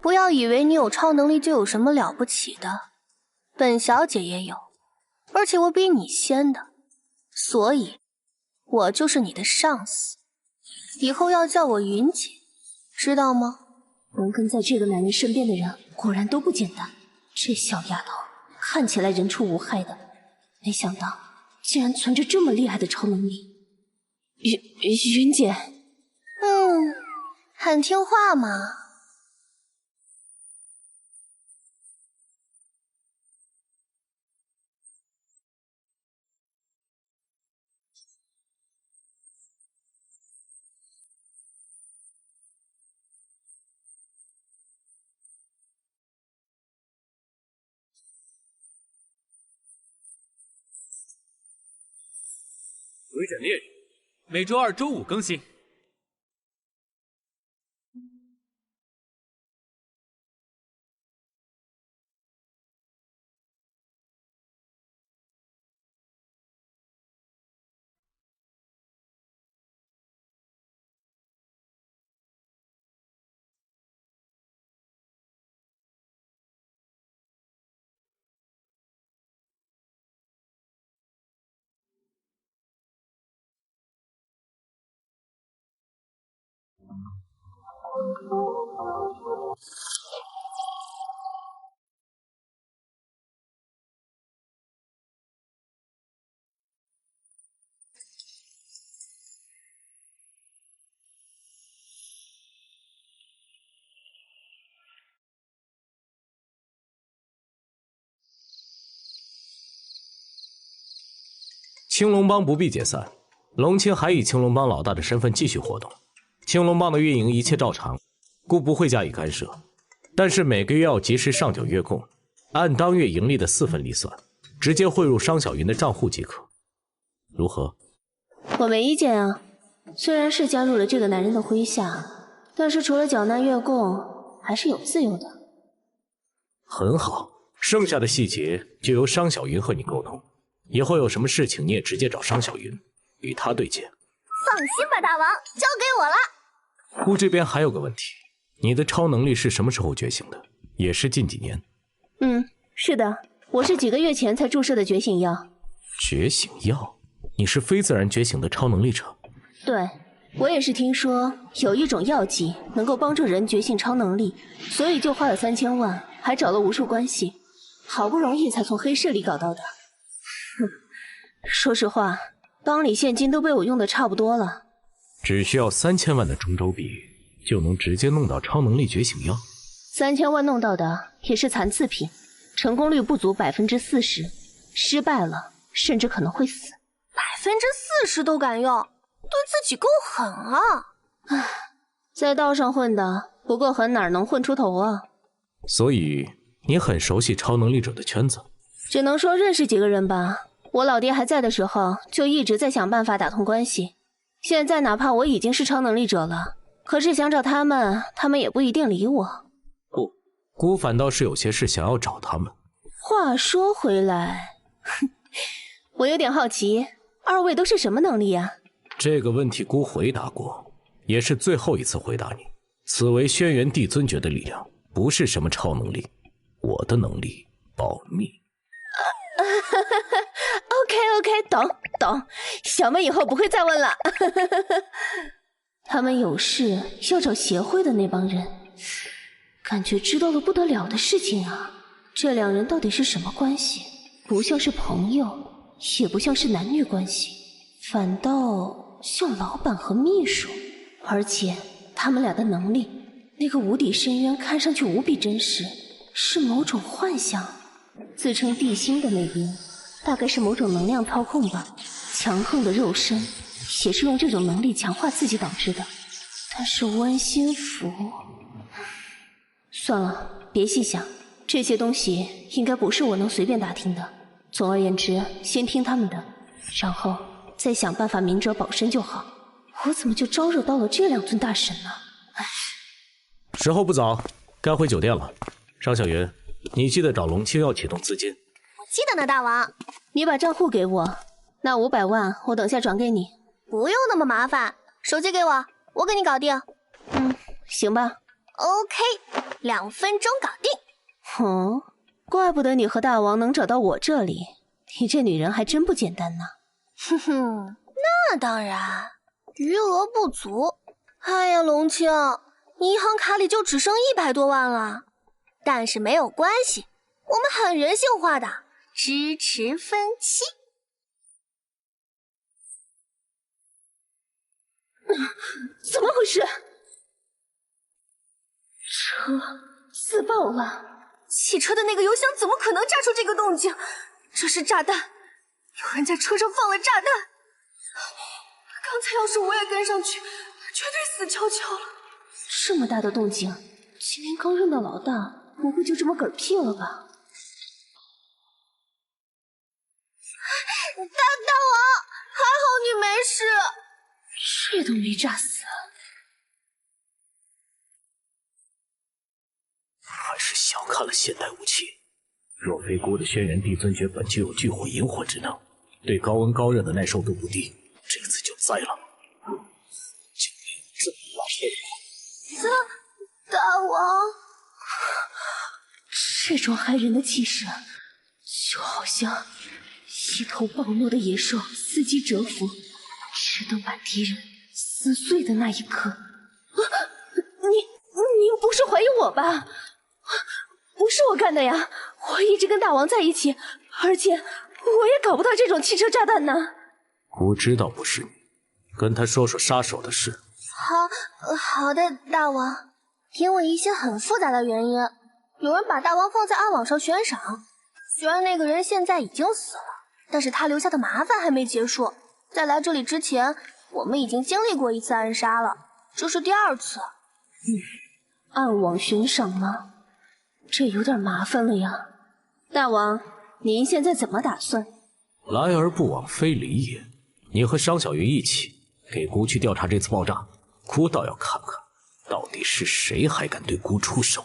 不要以为你有超能力就有什么了不起的，本小姐也有，而且我比你先的，所以我就是你的上司，以后要叫我云姐，知道吗？能跟在这个男人身边的人果然都不简单。这小丫头看起来人畜无害的，没想到竟然存着这么厉害的超能力。云姐，很听话嘛。鬼斩猎人，每周二、周五更新。青龙帮不必解散，龙青还以青龙帮老大的身份继续活动。青龙帮的运营一切照常，故不会加以干涉。但是每个月要及时上缴月供，按当月盈利的4分利算，直接汇入商小云的账户即可。如何？我没意见啊。虽然是加入了这个男人的麾下，但是除了缴纳月供，还是有自由的。很好，剩下的细节就由商小云和你沟通。以后有什么事情你也直接找商小云，与他对接。放心吧，大王，交给我了。姑这边还有个问题，你的超能力是什么时候觉醒的？也是近几年？是的，我是几个月前才注射的觉醒药。觉醒药？你是非自然觉醒的超能力者？对，我也是听说有一种药剂能够帮助人觉醒超能力，所以就花了3000万，还找了无数关系，好不容易才从黑市里搞到的。说实话，帮里现金都被我用的差不多了。只需要3000万的中州币，就能直接弄到超能力觉醒药？3000万弄到的也是残次品，成功率不足40%，失败了甚至可能会死。40%都敢用，对自己够狠啊！唉，在道上混的不够狠，哪能混出头啊？所以你很熟悉超能力者的圈子？只能说认识几个人吧。我老爹还在的时候，就一直在想办法打通关系。现在哪怕我已经是超能力者了，可是想找他们，他们也不一定理我。不，姑反倒是有些事想要找他们。话说回来，我有点好奇，二位都是什么能力啊？这个问题姑回答过，也是最后一次回答你。此为轩辕帝尊爵的力量，不是什么超能力。我的能力保密。OK， 懂，小妹以后不会再问了。他们有事要找协会的那帮人，感觉知道了不得了的事情啊。这两人到底是什么关系？不像是朋友，也不像是男女关系，反倒像老板和秘书。而且他们俩的能力，那个无底深渊看上去无比真实，是某种幻象。自称地心的那边大概是某种能量操控吧，强横的肉身也是用这种能力强化自己导致的。但是温心福算了，别细想，这些东西应该不是我能随便打听的。总而言之，先听他们的，然后再想办法明哲保身就好。我怎么就招惹到了这2尊大神呢？唉，时候不早，该回酒店了。商小云，你记得找龙青要启动资金。我记得呢，大王。你把账户给我，那500万我等下转给你。不用那么麻烦，手机给我，我给你搞定。行吧。OK， 2分钟搞定。哦，怪不得你和大王能找到我这里，你这女人还真不简单呢。哼哼，那当然，余额不足。哎呀，龙青，你银行卡里就只剩100多万了。但是没有关系，我们很人性化的，支持分期。怎么回事？车自爆了！汽车的那个油箱怎么可能炸出这个动静？这是炸弹，有人在车上放了炸弹。刚才要是我也跟上去，绝对死翘翘了。这么大的动静，今天刚认到老大，不会就这么嗝屁了吧？大王，还好你没事。这都没炸死。还是小看了现代武器。若非孤的轩辕帝尊诀本就有聚火引火之能，对高温高热的耐受度不低，这次就栽了。就没有这么老后果。大王，这种骇人的气势，就好像一头暴怒的野兽伺机蛰伏，直等把敌人撕碎的那一刻。你不是怀疑我吧？不是我干的呀，我一直跟大王在一起，而且我也搞不到这种汽车炸弹呢。孤知道不是你，跟他说说杀手的事。好的，大王。因为一些很复杂的原因，有人把大王放在暗网上悬赏。虽然那个人现在已经死了，但是他留下的麻烦还没结束。在来这里之前，我们已经经历过一次暗杀了，这是第2次。暗网悬赏吗？这有点麻烦了呀。大王，您现在怎么打算？来而不往非礼也。你和商小云一起给孤去调查这次爆炸，孤倒要看看到底是谁还敢对孤出手。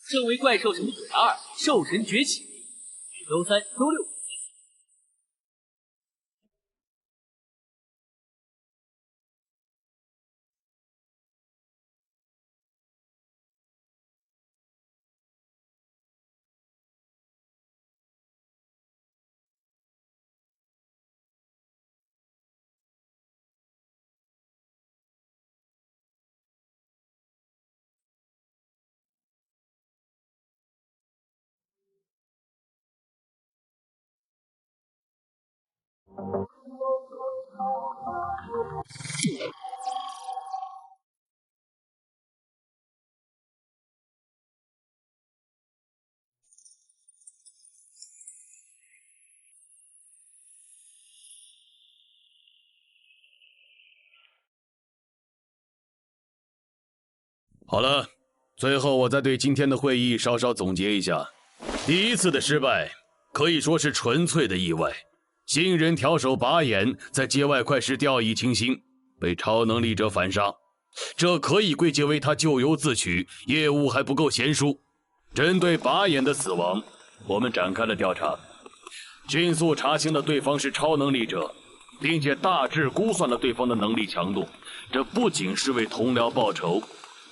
正为怪兽城主2兽神崛起，每周3、周6。好了，最后我再对今天的会议稍稍总结一下。第一次的失败可以说是纯粹的意外。新人调手把眼在界外快时掉以轻心，被超能力者反杀，这可以归结为他咎由自取，业务还不够娴熟。针对把眼的死亡，我们展开了调查，迅速查清了对方是超能力者，并且大致估算了对方的能力强度。这不仅是为同僚报仇，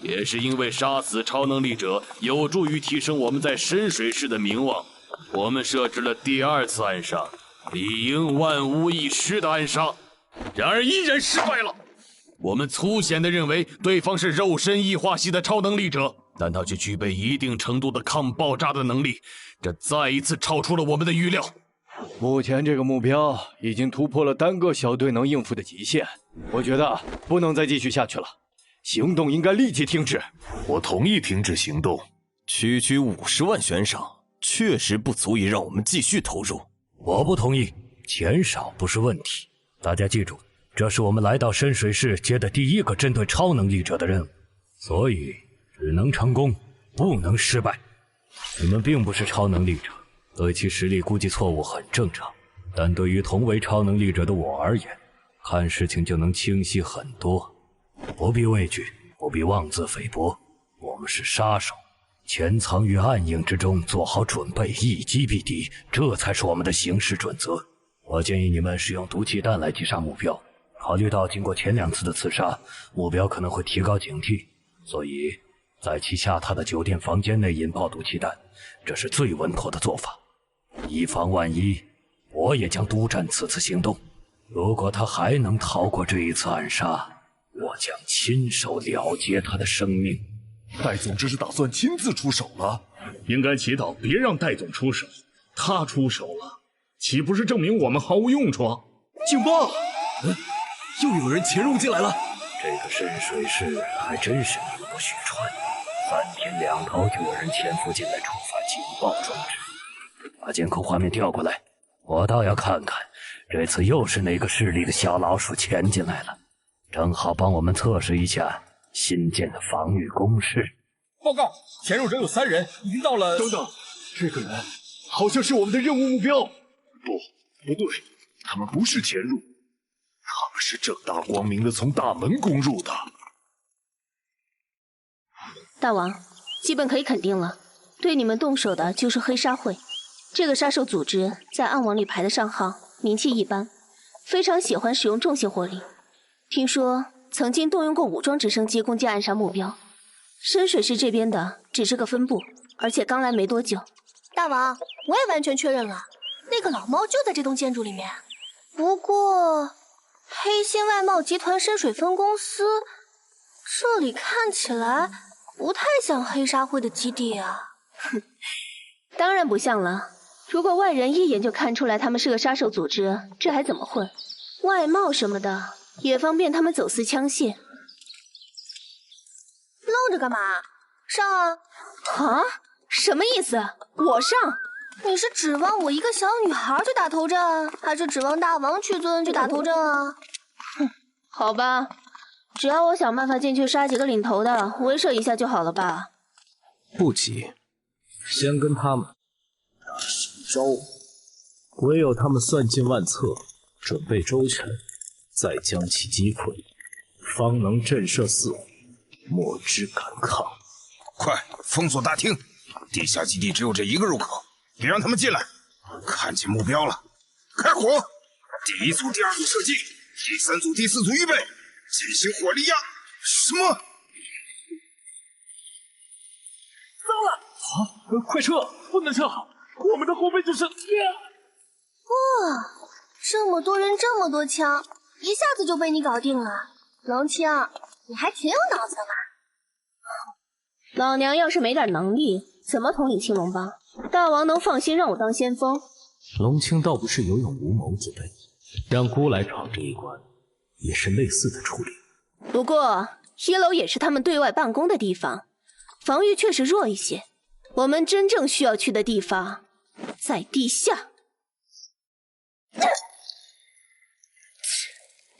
也是因为杀死超能力者有助于提升我们在深水市的名望。我们设置了第2次暗杀，理应万无一失的暗杀，然而依然失败了。我们粗浅地认为对方是肉身异化系的超能力者，但他却具备一定程度的抗爆炸的能力，这再一次超出了我们的预料。目前这个目标已经突破了单个小队能应付的极限，我觉得不能再继续下去了。行动应该立即停止。我同意停止行动。区50万悬赏确实不足以让我们继续投入。我不同意，钱少不是问题。大家记住，这是我们来到深水市接的第一个针对超能力者的任务，所以只能成功，不能失败。你们并不是超能力者，对其实力估计错误很正常，但对于同为超能力者的我而言，看事情就能清晰很多。不必畏惧，不必妄自菲薄，我们是杀手，潜藏于暗影之中，做好准备，一击必敌，这才是我们的行事准则。我建议你们使用毒气弹来击杀目标，考虑到经过前2次的刺杀，目标可能会提高警惕，所以在其下榻的酒店房间内引爆毒气弹，这是最稳妥的做法。以防万一，我也将督战此次行动。如果他还能逃过这一次暗杀，我将亲手了结他的生命。戴总这是打算亲自出手了？应该祈祷别让戴总出手，他出手了，岂不是证明我们毫无用处？警报！又有人潜入进来了。这个深水市还真是名不虚传，3天2头就有人潜伏进来触发警报装置。把监控画面调过来，我倒要看看这次又是哪个势力的小老鼠潜进来了，正好帮我们测试一下新建的防御工事。报告，潜入者有3人，已经到了。等等，这个人好像是我们的任务目标。不对，他们不是潜入，他们是正大光明的从大门攻入的。大王，基本可以肯定了，对你们动手的就是黑沙会。这个杀手组织在暗网里排得上号，名气一般，非常喜欢使用重型火力。听说曾经动用过武装直升机攻击暗杀目标。深水市这边的只是个分部，而且刚来没多久。大王，我也完全确认了，那个老猫就在这栋建筑里面。不过，黑心外贸集团深水分公司，这里看起来不太像黑沙会的基地啊。哼，当然不像了。如果外人一眼就看出来他们是个杀手组织，这还怎么混？外贸什么的也方便他们走私枪械。愣着干嘛？上啊！啊？什么意思？我上？你是指望我一个小女孩去打头阵，还是指望大王屈尊去打头阵啊？哼，好吧，只要我想办法进去杀几个领头的，威慑一下就好了吧？不急，先跟他们打实招，唯有他们算尽万策，准备周全，再将其击溃，方能震慑四海，莫之敢抗。快封锁大厅，地下基地只有这一个入口，别让他们进来。看见目标了，开火！第1组、第2组射击，第3组、第4组预备，进行火力压。什么？糟了！快撤！不能撤！我们的后背就是……哇，这么多人，这么多枪，一下子就被你搞定了。龙青，你还挺有脑子的嘛。老娘要是没点能力，怎么统领青龙帮？大王能放心让我当先锋？龙青倒不是有勇无谋之辈，让姑来闯这一关，也是类似的处理。不过1楼也是他们对外办公的地方，防御确实弱一些。我们真正需要去的地方在地下。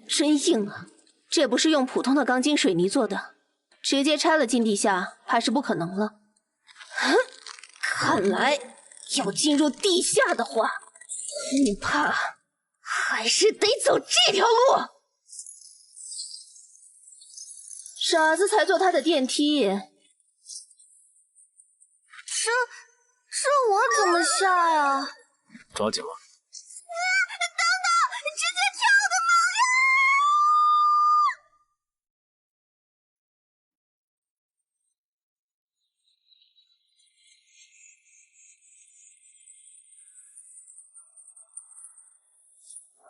真硬啊！这不是用普通的钢筋水泥做的，直接拆了进地下怕是不可能了。看来要进入地下的话，恐怕还是得走这条路。傻子才坐他的电梯。这我怎么下呀？抓紧了。等等，直接跳的吗？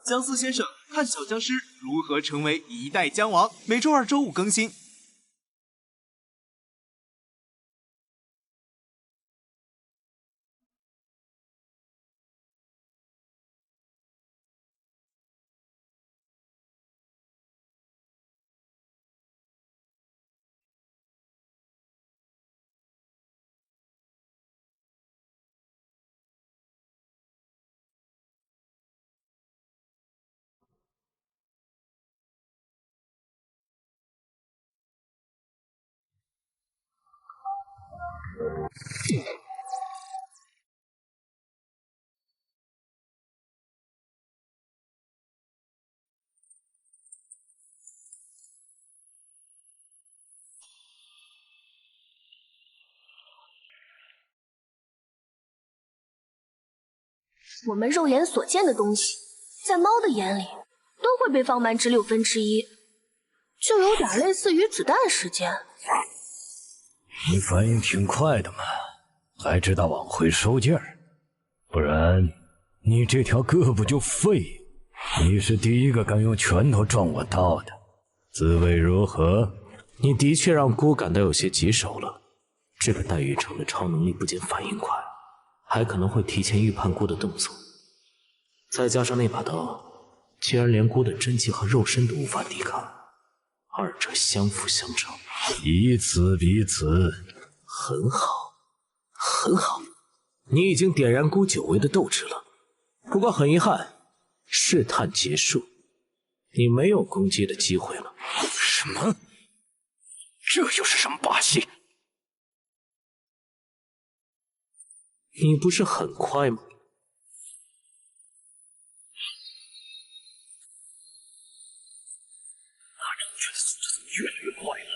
姜思先生看小僵尸如何成为一代姜王，每周2、周5更新。我们肉眼所见的东西，在猫的眼里都会被放慢至1/6，就有点类似于子弹时间。你反应挺快的嘛，还知道往回收劲儿，不然你这条胳膊就废。你是第一个敢用拳头撞我刀的，滋味如何？你的确让姑感到有些棘手了。这个戴玉成的超能力不仅反应快，还可能会提前预判姑的动作，再加上那把刀，竟然连姑的真气和肉身都无法抵抗，二者相辅相成，彼此彼此，很好，很好。你已经点燃姑久违的斗志了，不过很遗憾，试探结束，你没有攻击的机会了。什么？这又是什么把戏？你不是很快吗？那张拳的速度怎么越来越快了？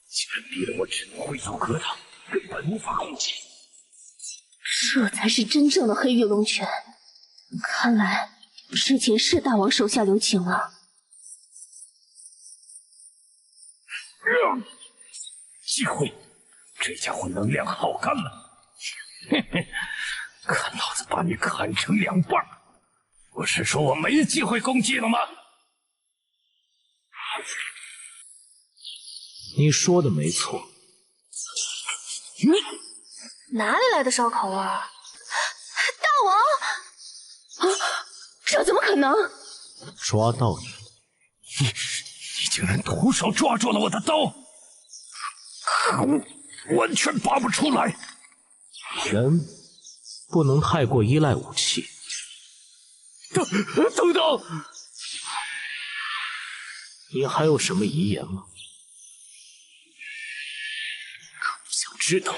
竟然逼得我只能挥手格挡，根本无法攻击。这才是真正的黑玉龙拳。看来之前是大王手下留情了。机会，这家伙能量耗干了。嘿嘿，看老子把你砍成2半！不是说我没机会攻击了吗？你说的没错。哪里来的烧烤味儿？大王！啊，这怎么可能？抓到你！你竟然徒手抓住了我的刀！可恶，完全拔不出来。人不能太过依赖武器。等等，你还有什么遗言吗？可不想知道。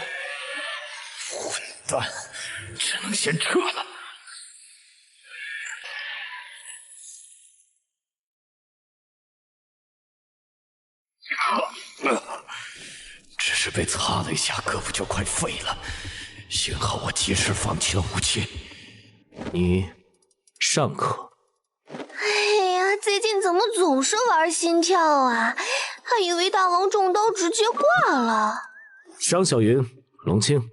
混蛋，只能先撤了。只是被擦了一下，胳膊就快废了。幸好我及时放弃了武器。你尚可。哎呀，最近怎么总是玩心跳啊？还以为大王中刀直接挂了。商小云、龙青，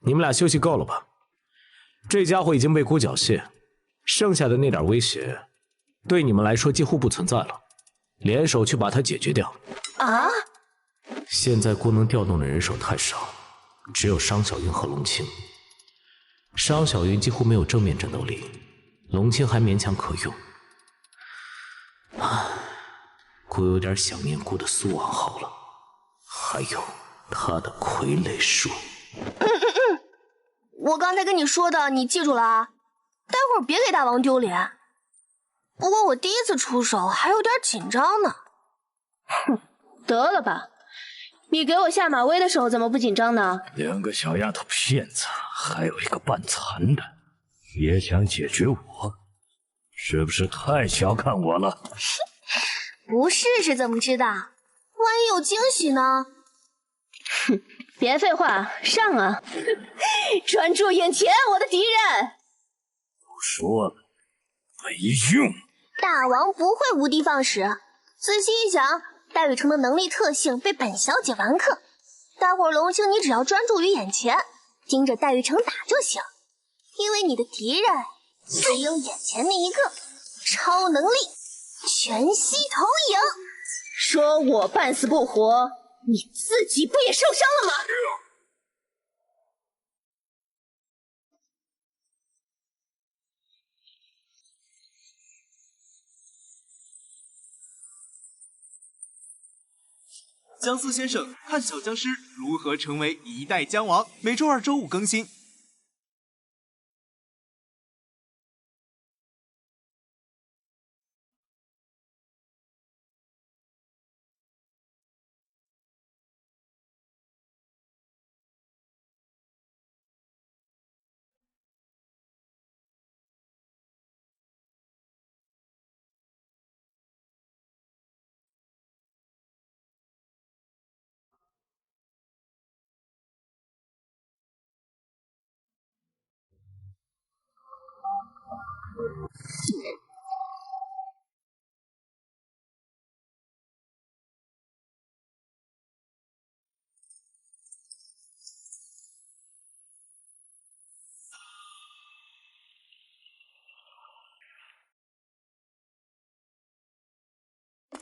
你们俩休息够了吧？这家伙已经被姑缴械，剩下的那点威胁，对你们来说几乎不存在了。联手去把它解决掉。啊！现在姑能调动的人手太少，只有商小云和龙青。商小云几乎没有正面战斗力，龙青还勉强可用。唉，姑有点想念姑的苏王后了，还有他的傀儡术。我刚才跟你说的，你记住了啊！待会儿别给大王丢脸。不过我第一次出手，还有点紧张呢。哼，得了吧！你给我下马威的时候怎么不紧张呢2个小丫头片子，还有一个半残的，也想解决我，是不是太小看我了？不试试怎么知道？万一有惊喜呢？哼，别废话，上啊！专注眼前，我的敌人！不说了，没用。大王不会无的放矢。仔细一想，戴雨成的能力特性被本小姐完克。待会儿龙星，你只要专注于眼前，盯着戴雨成打就行。因为你的敌人只有眼前那一个，超能力全息投影。说我半死不活，你自己不也受伤了吗？姜思先生看小僵尸如何成为一代姜王，每周2、周5更新。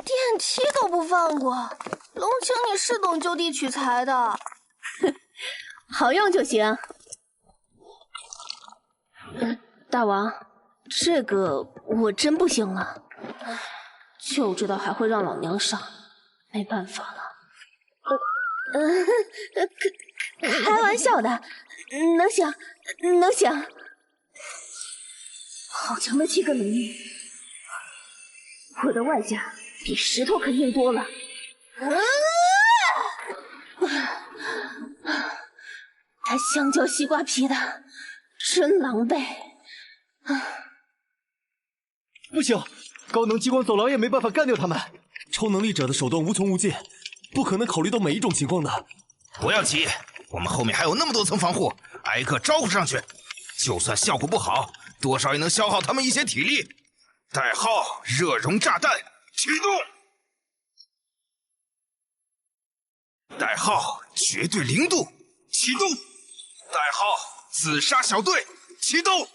电梯都不放过，龙青你是懂就地取材的。好用就行。大王，这个我真不行了，就知道还会让老娘上，没办法了。开玩笑的，能行，能行。好强的7个能力，我的外甲比石头可硬多了。他香蕉西瓜皮的，真狼狈。不行，高能激光走廊也没办法干掉他们。超能力者的手段无穷无尽，不可能考虑到每一种情况的。不要急，我们后面还有那么多层防护，挨个招呼上去。就算效果不好，多少也能消耗他们一些体力。代号热熔炸弹启动，代号绝对零度启动，代号自杀小队启动。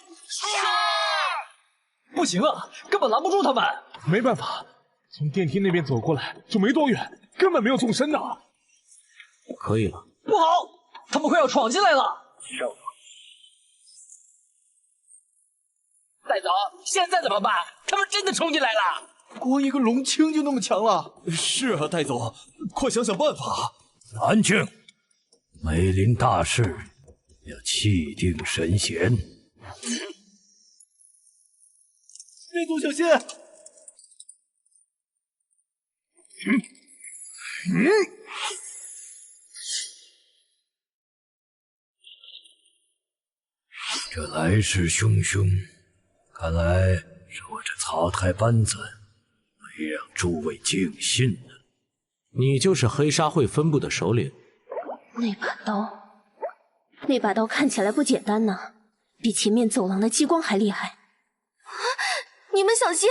不行啊，根本拦不住他们。没办法，从电梯那边走过来就没多远，根本没有纵深呐。可以了。不好，他们快要闯进来了。戴总，现在怎么办？他们真的冲进来了！光一个龙青就那么强了。是啊，戴总，快想想办法。安静，梅林大事要气定神闲。内总小心！这来势汹汹，看来是我这草台班子没让诸位尽兴呢。你就是黑沙会分部的首领。那把刀看起来不简单呢，比前面走廊的激光还厉害。你们小心，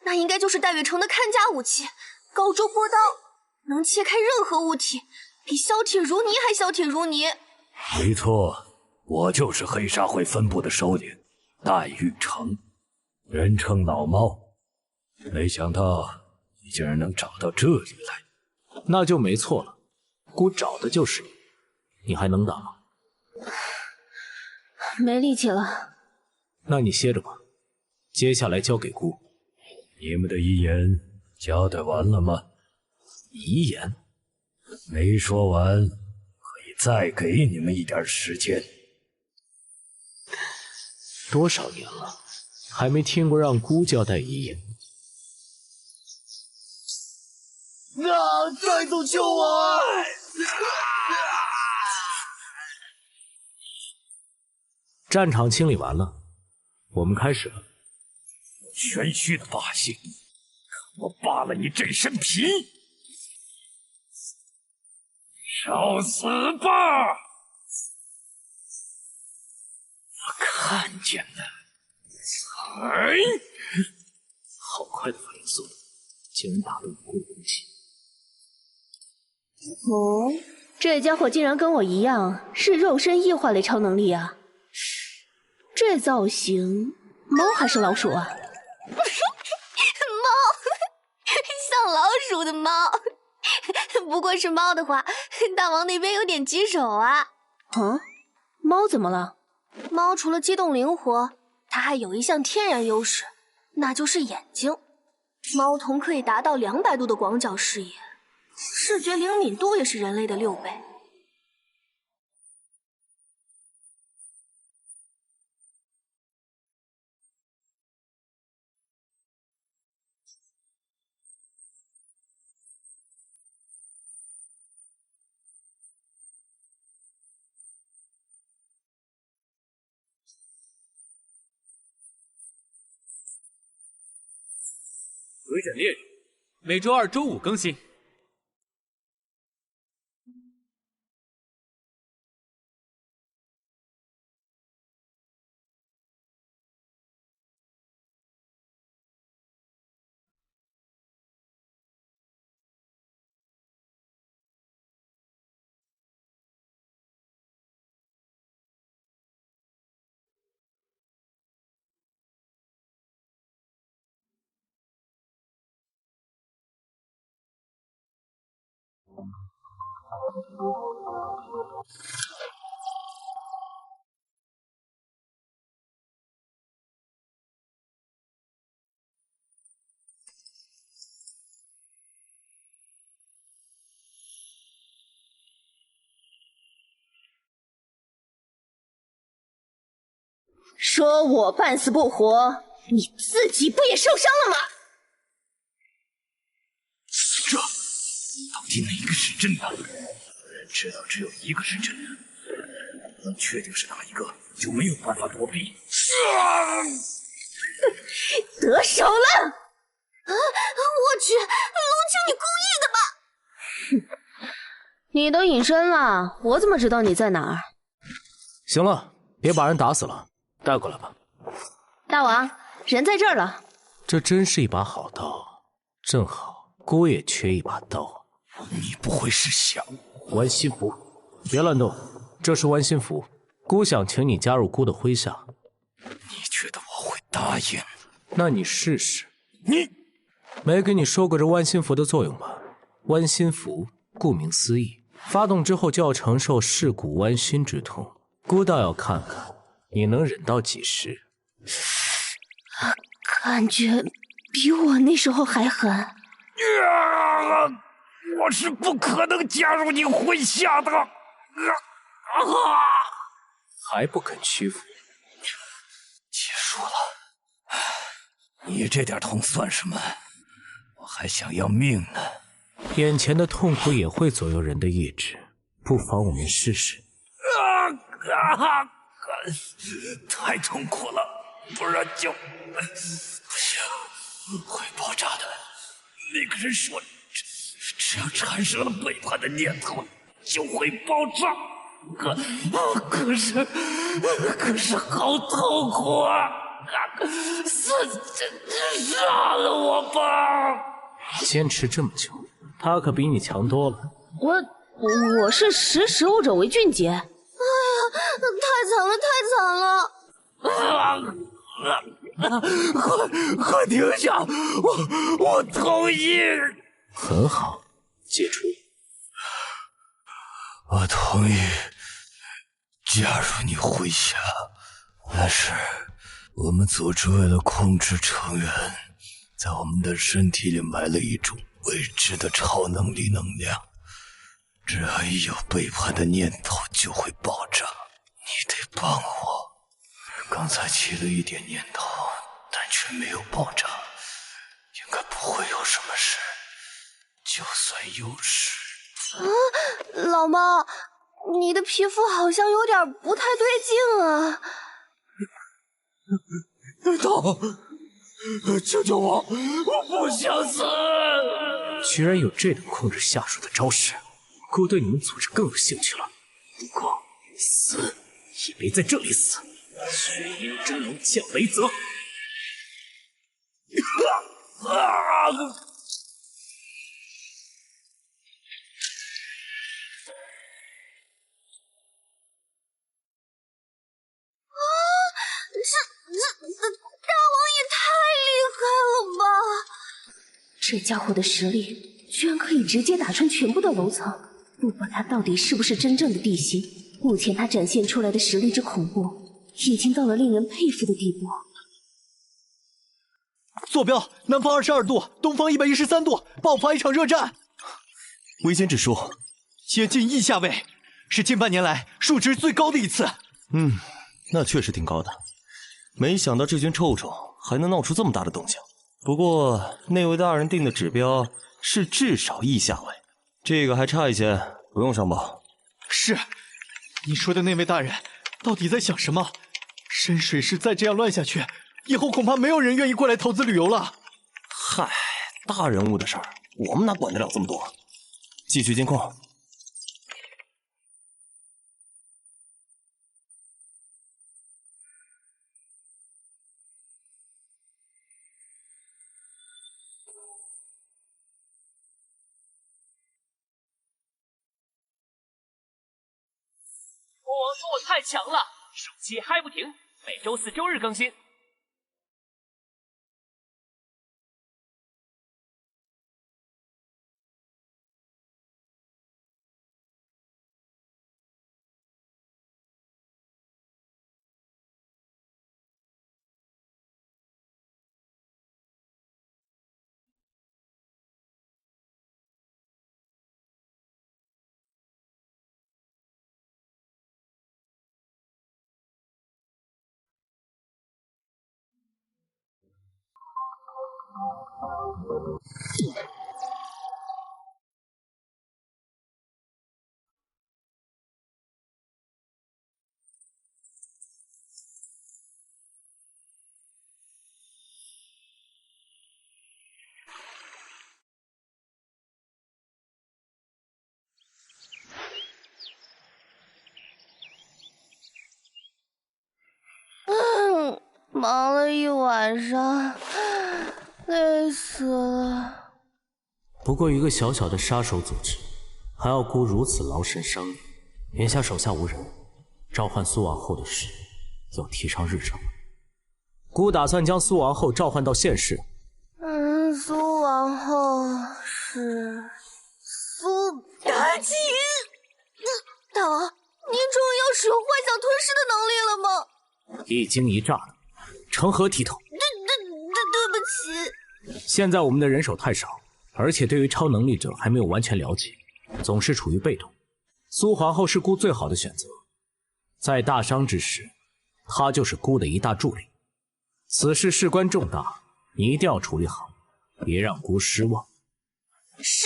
那应该就是戴月城的看家武器——高周波刀，能切开任何物体，比削铁如泥还削铁如泥。没错，我就是黑沙会分部的首领戴玉成，人称老猫。没想到你竟然能找到这里来，那就没错了。姑找的就是你，你还能打吗？没力气了。那你歇着吧，接下来交给姑。你们的遗言交代完了吗？遗言没说完，可以再给你们一点时间。多少年了，还没听过让姑交代遗言。戴总救我！战场清理完了，我们开始了。玄虚的把戏，看我扒了你这身皮！找死吧！我看见了。哎！好快的反应速度，竟然打动了姑的攻击。哦，这家伙竟然跟我一样是肉身异化类超能力啊！这造型，猫还是老鼠啊？猫，像老鼠的猫。不过是猫的话，大王那边有点棘手啊。猫怎么了？猫除了机动灵活，它还有一项天然优势，那就是眼睛。猫瞳可以达到200度的广角视野，视觉灵敏度也是人类的6倍。鬼斩猎人，每周2、周5更新。说我半死不活，你自己不也受伤了吗？这到底哪个是真的？知道只有一个是真的，能确定是哪一个，就没有办法躲避。得手了！啊！我去，龙青，你故意的吧？哼，你都隐身了，我怎么知道你在哪儿？行了，别把人打死了，带过来吧。大王，人在这儿了。这真是一把好刀，正好姑也缺一把刀。你不会是想……玩心符，别乱动，这是玩心符。姑想请你加入姑的麾下。你觉得我会答应？那你试试。你没跟你说过这弯心符的作用吧？弯心符顾名思义，发动之后就要承受噬骨剜心之痛。姑倒要看看你能忍到几时。感觉比我那时候还狠。我是不可能加入你麾下的。还不肯屈服？结束了。你这点痛算什么？我还想要命呢。眼前的痛苦也会左右人的意志，不妨我们试试。太痛苦了，不然就不行，会爆炸的。那个人说，只要产生了背叛的念头，就会爆炸。可是好痛苦啊！杀了我吧！坚持这么久，他可比你强多了。我是识时务者为俊杰。哎呀，太惨了，太惨了！快停下！我同意。很好，解除。我同意加入你麾下，但是我们组织为了控制成员，在我们的身体里埋了一种未知的超能力能量，只要一有背叛的念头就会爆炸。你得帮我。刚才起了一点念头，但却没有爆炸，应该不会有什么事。就算有事，老猫，你的皮肤好像有点不太对劲啊！救救我！我不想死！居然有这等控制下属的招式，姑对你们组织更有兴趣了。不过死也别在这里死，血阴真龙降雷泽。大王也太厉害了吧！这家伙的实力居然可以直接打穿全部的楼层，不管他到底是不是真正的地心，目前他展现出来的实力之恐怖，已经到了令人佩服的地步。坐标：南方22度，东方113度，爆发一场热战。危间指数接近1下位，是近半年来数值最高的一次。那确实挺高的。没想到这群臭虫还能闹出这么大的动静。不过那位大人定的指标是至少1下位，这个还差一些，不用上报。是，你说的那位大人到底在想什么？深水市再这样乱下去，以后恐怕没有人愿意过来投资旅游了。嗨，大人物的事儿，我们哪管得了这么多？继续监控。国王说我太强了，手机嗨不停，每周4、周日更新。忙了一晚上，累死了。不过一个小小的杀手组织，还要孤如此劳神伤力，眼下手下无人，召唤苏王后的事要提上日程。孤打算将苏王后召唤到现世。苏王后是苏妲己。大王，您终于要使用幻想吞噬的能力了吗？一惊一乍的，成何体统？对不起。现在我们的人手太少，而且对于超能力者还没有完全了解，总是处于被动。苏皇后是孤最好的选择，在大伤之时，她就是孤的一大助力。此事事关重大，你一定要处理好，别让孤失望。是，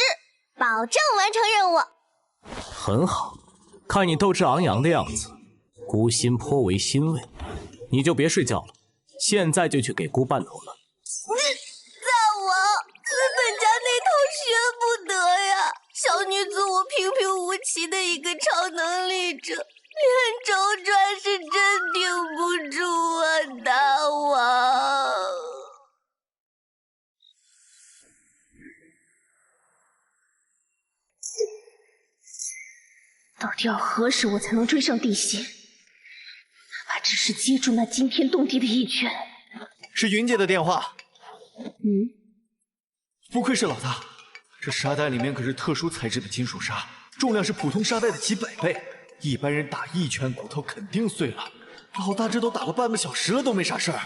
保证完成任务。很好，看你斗志昂扬的样子，孤心颇为欣慰。你就别睡觉了，现在就去给孤办头了。大王，本家那套学不得呀！小女子我平平无奇的一个超能力者，连周转是真顶不住啊，大王。到底要何时我才能追上地心？哪怕只是接住那惊天动地的一拳。是云姐的电话。不愧是老大，这沙袋里面可是特殊材质的金属砂，重量是普通沙袋的几百倍，一般人打一拳骨头肯定碎了。老大这都打了半个小时了，都没啥事儿。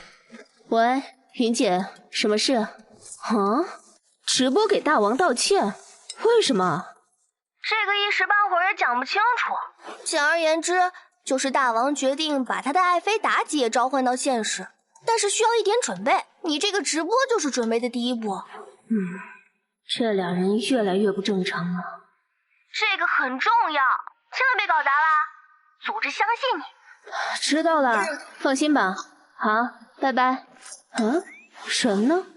喂，云姐，什么事？啊？直播给大王道歉？为什么？这个一时半会儿也讲不清楚。简而言之，就是大王决定把他的爱妃妲己也召唤到现实，但是需要一点准备。你这个直播就是准备的第一步。这两人越来越不正常了。这个很重要，千万别搞砸了。组织相信你。知道了，放心吧。好，拜拜。神呢？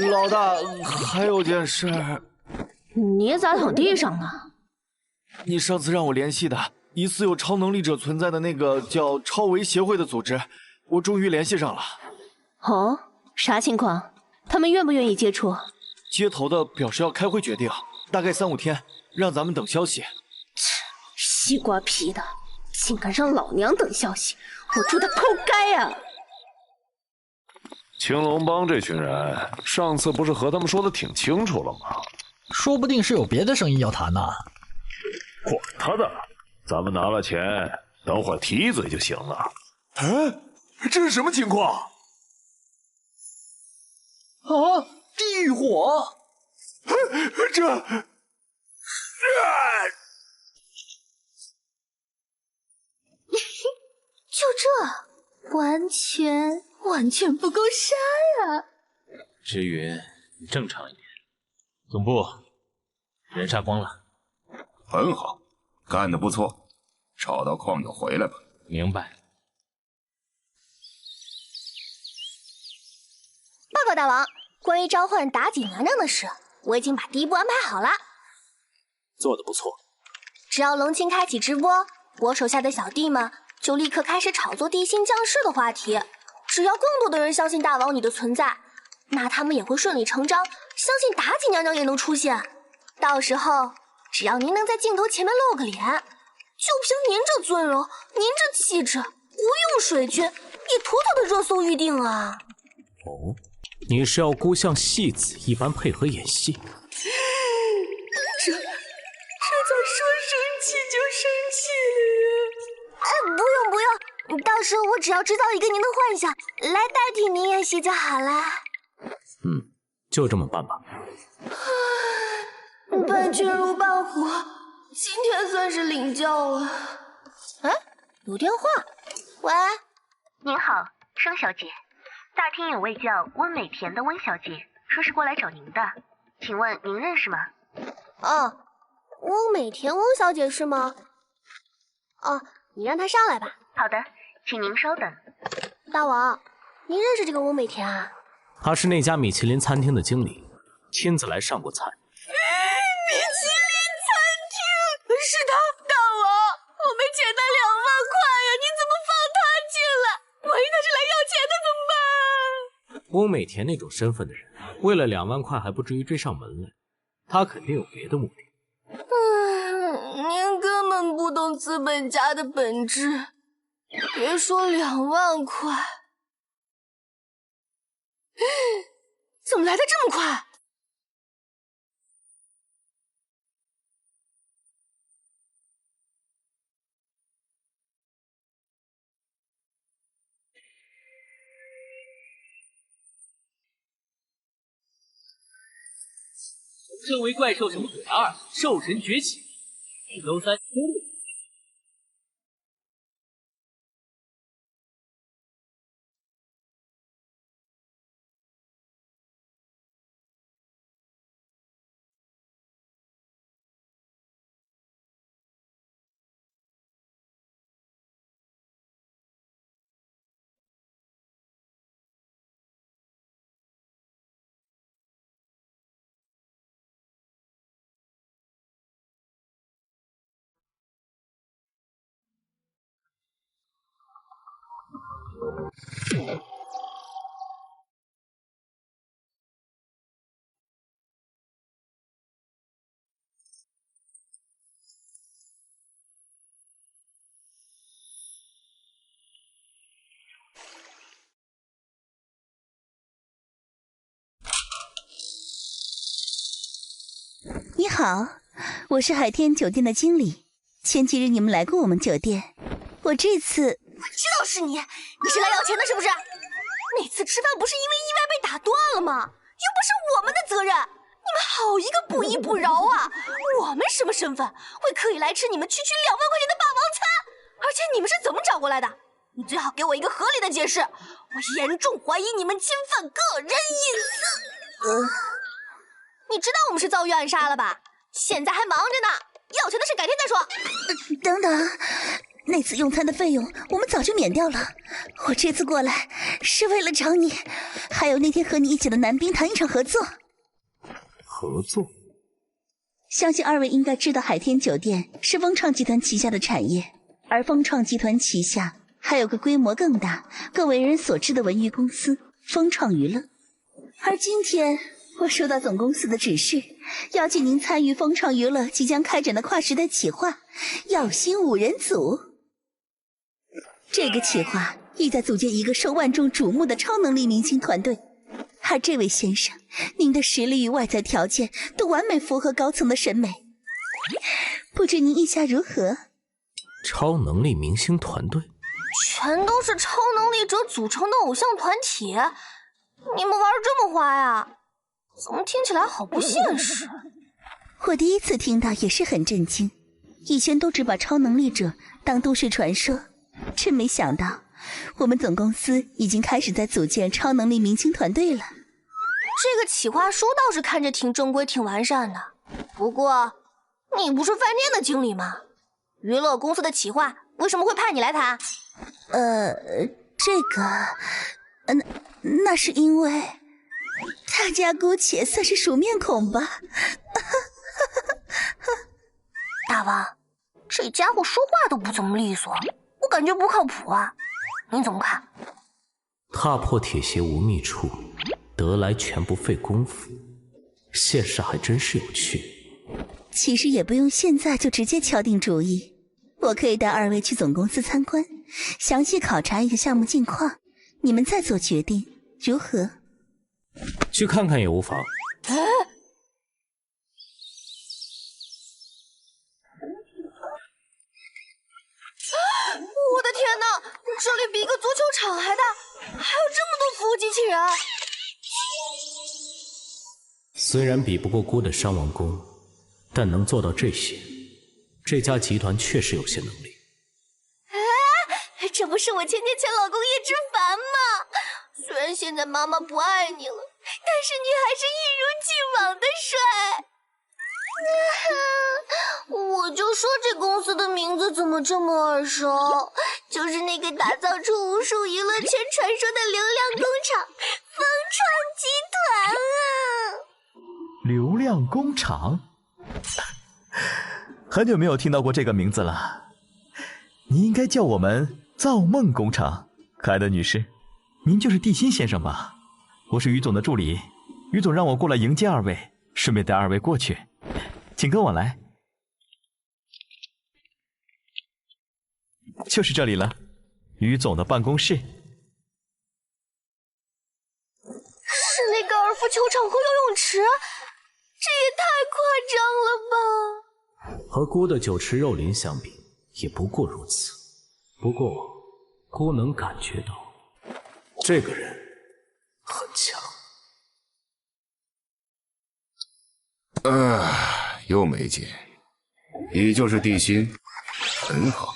老大，还有件事。你咋躺地上呢？你上次让我联系的疑似有超能力者存在的那个叫超维协会的组织，我终于联系上了。哦，啥情况？他们愿不愿意接触？接头的表示要开会决定，大概3、5天，让咱们等消息。西瓜皮的，竟敢让老娘等消息，我祝他活该呀！青龙帮这群人，上次不是和他们说的挺清楚了吗？说不定是有别的生意要谈呢。管他的，咱们拿了钱，等会儿提一嘴就行了。这是什么情况？地狱火！就这，完全不够杀呀！之云，你正常一点。总部，人杀光了。很好，干得不错。找到矿友回来吧。明白。报告大王，关于召唤妲己娘娘的事，我已经把第一步安排好了。做得不错。只要龙青开启直播，我手下的小弟们就立刻开始炒作地心降世的话题。只要更多的人相信大王你的存在，那他们也会顺理成章相信妲己娘娘也能出现。到时候，只要您能在镜头前面露个脸，就凭您这尊容，您这气质，不用水军也妥妥的热搜预定啊！哦，你是要孤像戏子一般配合演戏？这咋说生气就生气了呀？不用，到时候我只要制造一个您的幻想来代替您演戏就好了。就这么办吧。伴君如伴虎，今天算是领教了。有电话。喂，您好，盛小姐，大厅有位叫温美田的温小姐，说是过来找您的，请问您认识吗？哦，温美田温小姐是吗？哦，你让她上来吧。好的，请您稍等。大王，您认识这个温美田啊？他是那家米其林餐厅的经理，亲自来上过菜。米其林餐厅是他，大王，我们欠他2万块呀，你怎么放他进来？万一他是来要钱的怎么办？翁美田那种身份的人，为了2万块还不至于追上门来，他肯定有别的目的。您根本不懂资本家的本质，别说2万块，怎么来的这么快？身为怪兽小嘴2，兽神崛起，每周3、周6。你好，我是海天酒店的经理。前几日你们来过我们酒店，我这次我知道是你，你是来要钱的，是不是？那次吃饭不是因为意外被打断了吗？又不是我们的责任，你们好一个不依不饶啊！我们什么身份会刻意来吃你们区区2万块钱的霸王餐？而且你们是怎么找过来的？你最好给我一个合理的解释，我严重怀疑你们侵犯个人隐私。你知道我们是遭遇暗杀了吧？现在还忙着呢，要钱的事改天再说。等等，那次用餐的费用我们早就免掉了。我这次过来是为了找你，还有那天和你一起的男兵谈一场合作。合作？相信2位应该知道，海天酒店是风创集团旗下的产业，而风创集团旗下还有个规模更大、更为人所知的文娱公司风创娱乐。而今天我收到总公司的指示，邀请您参与风创娱乐即将开展的跨时代企划“耀星5人组”。这个企划意在组建一个受万众瞩目的超能力明星团队。而这位先生，您的实力与外在条件都完美符合高层的审美，不知您意下如何？超能力明星团队？全都是超能力者组成的偶像团体，你们玩得这么花呀？怎么听起来好不现实？我第一次听到也是很震惊，以前都只把超能力者当都市传说，真没想到我们总公司已经开始在组建超能力明星团队了。这个企划书倒是看着挺正规挺完善的，不过你不是饭店的经理吗？娱乐公司的企划为什么会派你来谈？这个那是因为大家姑且算是熟面孔吧。大王，这家伙说话都不怎么利索，我感觉不靠谱啊，您怎么看？踏破铁鞋无觅处，得来全不费工夫，现实还真是有趣。其实也不用现在就直接敲定主意，我可以带2位去总公司参观，详细考察一个项目近况，你们再做决定，如何？去看看也无妨。我的天哪，这里比一个足球场还大，还有这么多服务机器人。虽然比不过姑的商王宫，但能做到这些，这家集团确实有些能力。这不是我前天劝老公叶之凡吗？虽虽然现在妈妈不爱你了，但是你还是一如既往的帅。我就说这公司的名字怎么这么耳熟，就是那个打造出无数娱乐圈传说的流量工厂——风创集团啊！流量工厂，很久没有听到过这个名字了。你应该叫我们造梦工厂。可爱的女士，您就是地心先生吧？我是于总的助理，于总让我过来迎接二位，顺便带二位过去，请跟我来。就是这里了，于总的办公室。室内高尔夫球场和游泳池，这也太夸张了吧！和姑的酒池肉林相比，也不过如此。不过，姑能感觉到，这个人很强。又没见，你就是地心，很好。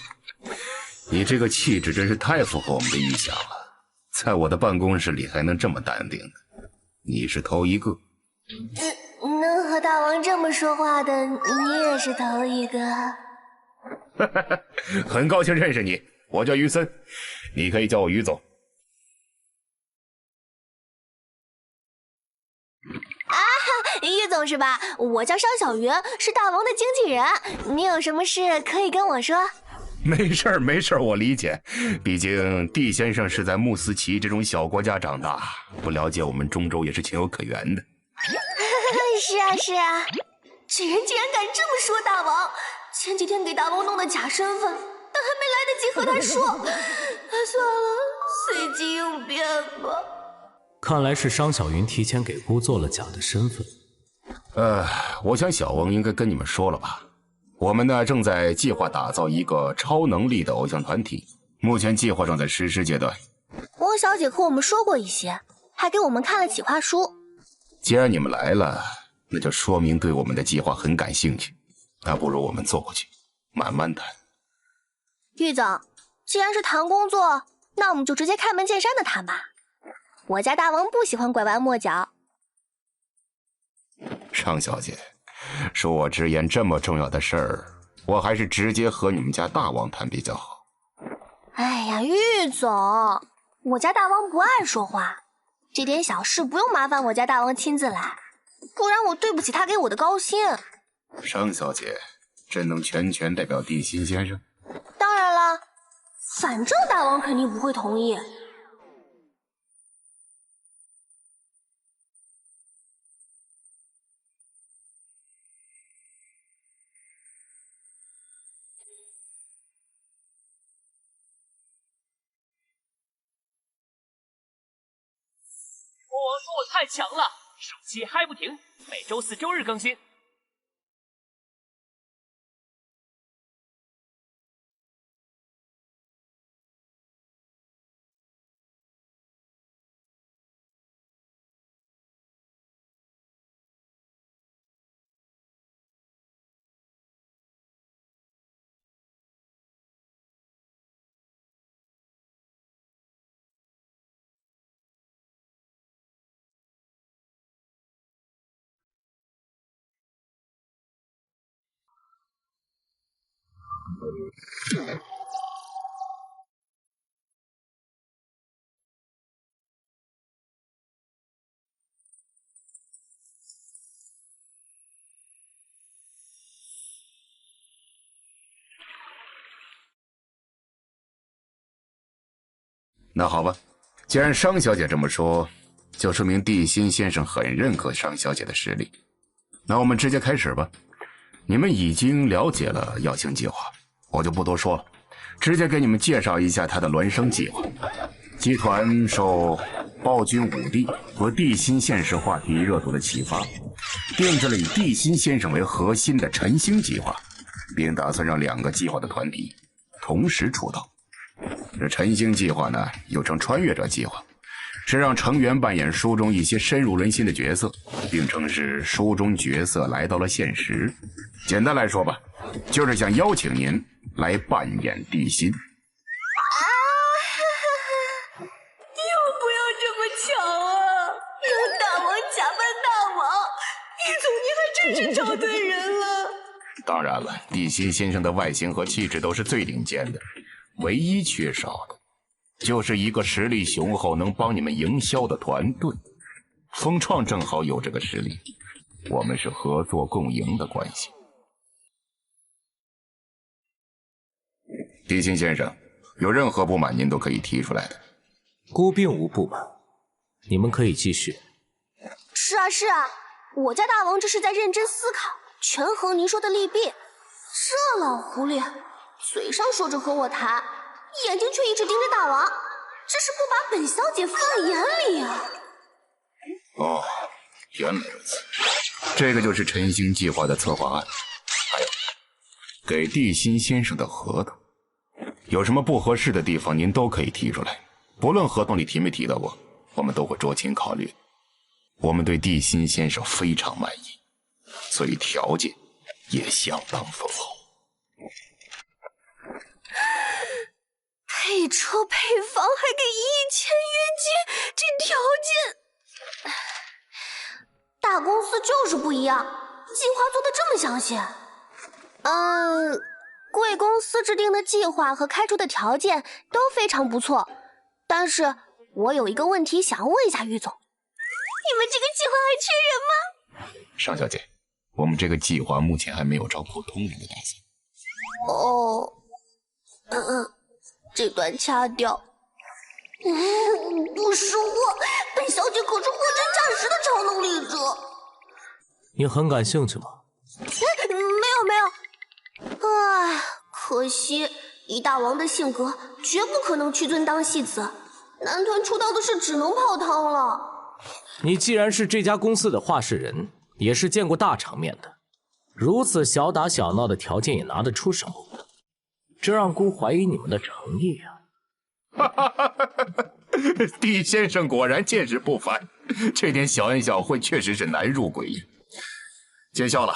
你这个气质真是太符合我们的意想了，在我的办公室里还能这么淡定的，你是头一个。能和大王这么说话的，你也是头一个。很高兴认识你，我叫于森，你可以叫我于总。于总是吧？我叫商小云，是大王的经纪人。你有什么事可以跟我说。没事儿，没事儿，我理解。毕竟地先生是在穆斯奇这种小国家长大，不了解我们中州也是情有可原的。是啊，是啊。这人竟然敢这么说大王！前几天给大王弄的假身份，但还没来得及和他说。算了，随机应变吧。看来是商小云提前给姑做了假的身份。我想小翁应该跟你们说了吧。我们呢正在计划打造一个超能力的偶像团体，目前计划正在实施阶段。翁小姐和我们说过一些，还给我们看了企划书。既然你们来了，那就说明对我们的计划很感兴趣。那不如我们坐过去，慢慢谈。玉总，既然是谈工作，那我们就直接开门见山的谈吧。我家大王不喜欢拐弯抹角。商小姐，恕我直言，这么重要的事儿，我还是直接和你们家大王谈比较好。哎呀，玉总，我家大王不爱说话，这点小事不用麻烦我家大王亲自来，不然我对不起他给我的高薪。商小姐，真能全权代表地心先生？当然了，反正大王肯定不会同意。我说我太强了，手机嗨不停，每周四周日更新。那好吧，既然商小姐这么说，就说明地心先生很认可商小姐的实力。那我们直接开始吧。你们已经了解了耀星计划，我就不多说了，直接给你们介绍一下他的孪生计划。集团受暴君武帝和地心现实话题热度的启发，定制了以地心先生为核心的晨星计划，并打算让2个计划的团体同时出道。这晨星计划呢，又称穿越者计划，是让成员扮演书中一些深入人心的角色，并称是书中角色来到了现实。简单来说吧，就是想邀请您来扮演地心。要不要这么当然了，地心先生的外形和气质都是最顶尖的，唯一缺少的就是一个实力雄厚、能帮你们营销的团队。风创正好有这个实力，我们是合作共赢的关系。地心先生，有任何不满您都可以提出来的。孤并无不满，你们可以继续。是啊是啊，我家大王这是在认真思考，权衡您说的利弊。这老狐狸，嘴上说着和我谈，眼睛却一直盯着大王，这是不把本小姐放眼里啊！哦，原来如此，这个就是晨星计划的策划案，还有给地心先生的合同，有什么不合适的地方您都可以提出来，不论合同里提没提到过，我们都会酌情考虑。我们对地心先生非常满意，所以条件也相当丰厚。配车配房还给1000元金，这条件，大公司就是不一样，计划做得这么详细。贵公司制定的计划和开出的条件都非常不错，但是我有一个问题想问一下于总，你们这个计划还缺人吗？尚小姐，我们这个计划目前还没有招普通人的打算。哦，这段掐掉。不是我，本小姐可是货真价实的超能力者。你很感兴趣吗？没有。唉，可惜以大王的性格，绝不可能屈尊当戏子。男团出道的事只能泡汤了。你既然是这家公司的话事人，也是见过大场面的，如此小打小闹的条件也拿得出手，这让姑怀疑你们的诚意啊！地先生果然见识不凡，这点小恩小惠确实是难入鬼眼。见笑了，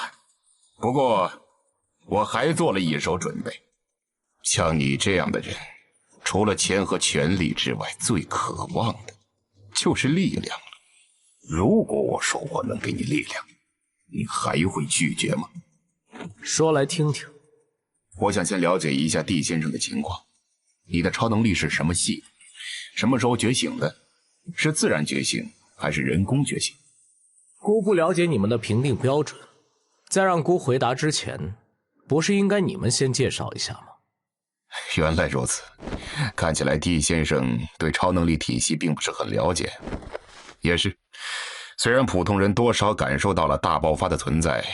不过我还做了一手准备。像你这样的人，除了钱和权力之外，最渴望的就是力量了。如果我说我能给你力量，你还会拒绝吗？说来听听。我想先了解一下地先生的情况。你的超能力是什么系？什么时候觉醒的？是自然觉醒还是人工觉醒？姑不了解你们的评定标准，在让姑回答之前，不是应该你们先介绍一下吗？原来如此，看起来地先生对超能力体系并不是很了解。也是，虽然普通人多少感受到了大爆发的存在，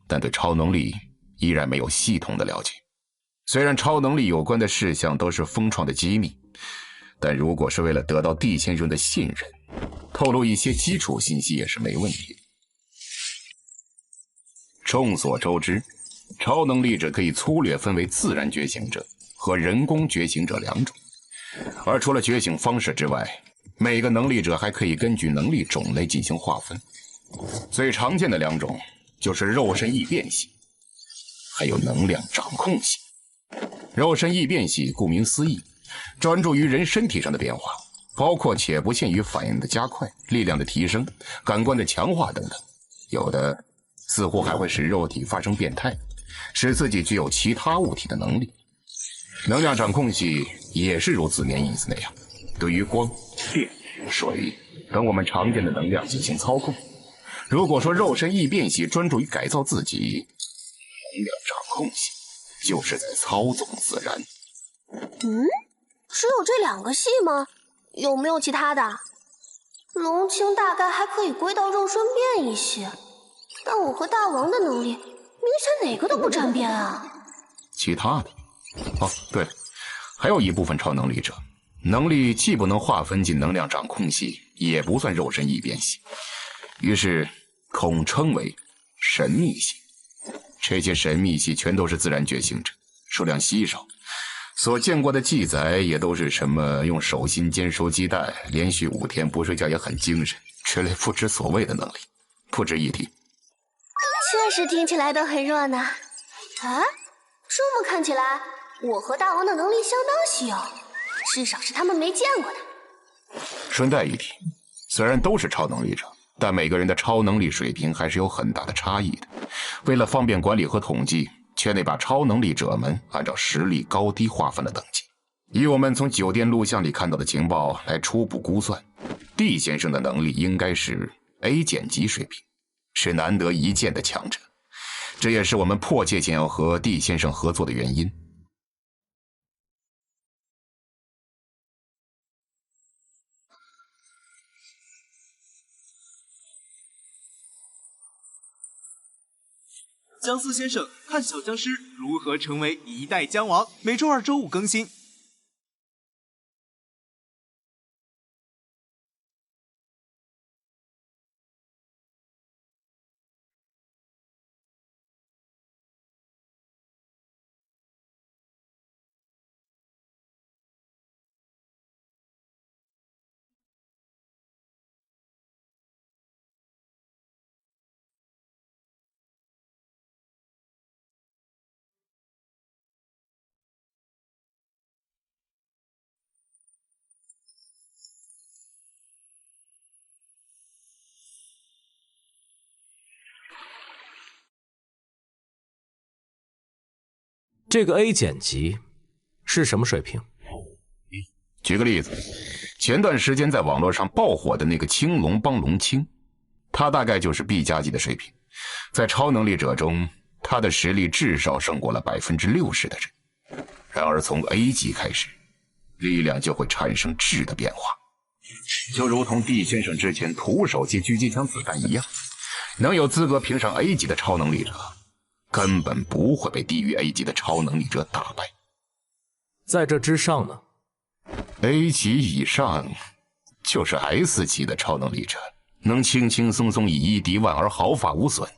但对超能力依然没有系统的了解。虽然超能力有关的事项都是风创的机密，但如果是为了得到地先生的信任，透露一些基础信息也是没问题的。众所周知，超能力者可以粗略分为自然觉醒者和人工觉醒者两种，而除了觉醒方式之外，每个能力者还可以根据能力种类进行划分。最常见的两种就是肉身异变系，还有能量掌控系。肉身异变系顾名思义，专注于人身体上的变化，包括且不限于反应的加快、力量的提升、感官的强化等等。有的似乎还会使肉体发生变态，使自己具有其他物体的能力。能量掌控系也是如字面意思那样，对于光、电、水等我们常见的能量进行操控。如果说肉身异变系专注于改造自己，能量掌控系就是在操纵自然。只有这两个系吗？有没有其他的？荣清大概还可以归到肉身变异系，但我和大王的能力明显哪个都不沾边啊。其他的？哦，对了，还有一部分超能力者，能力既不能划分进能量掌控系，也不算肉身异变系，于是统称为神秘系。这些神秘系全都是自然觉醒者，数量稀少，所见过的记载也都是什么用手心煎熟鸡蛋，连续5天不睡觉也很精神之类不知所谓的能力，不值一提。确实听起来都很热闹。啊，这么看起来，我和大王的能力相当稀有，至少是他们没见过的。顺带一提，虽然都是超能力者，但每个人的超能力水平还是有很大的差异的。为了方便管理和统计，却得把超能力者们按照实力高低划分了等级。以我们从酒店录像里看到的情报来初步估算，D 先生的能力应该是 A 减级水平，是难得一见的强者。这也是我们迫切想要和 D 先生合作的原因。姜思先生看小僵尸如何成为一代姜王，每周二、周五更新。这个 A 减级是什么水平？举个例子，前段时间在网络上爆火的那个青龙帮龙青，他大概就是 B 加级的水平。在超能力者中，他的实力至少胜过了60%的人。然而从 A 级开始，力量就会产生质的变化，就如同 D 先生之前徒手接狙击枪子弹一样，能有资格评上 A 级的超能力者，根本不会被低于 A 级的超能力者打败。在这之上呢 ？A 级以上就是 S 级的超能力者，能轻轻松松以一敌万而毫发无损，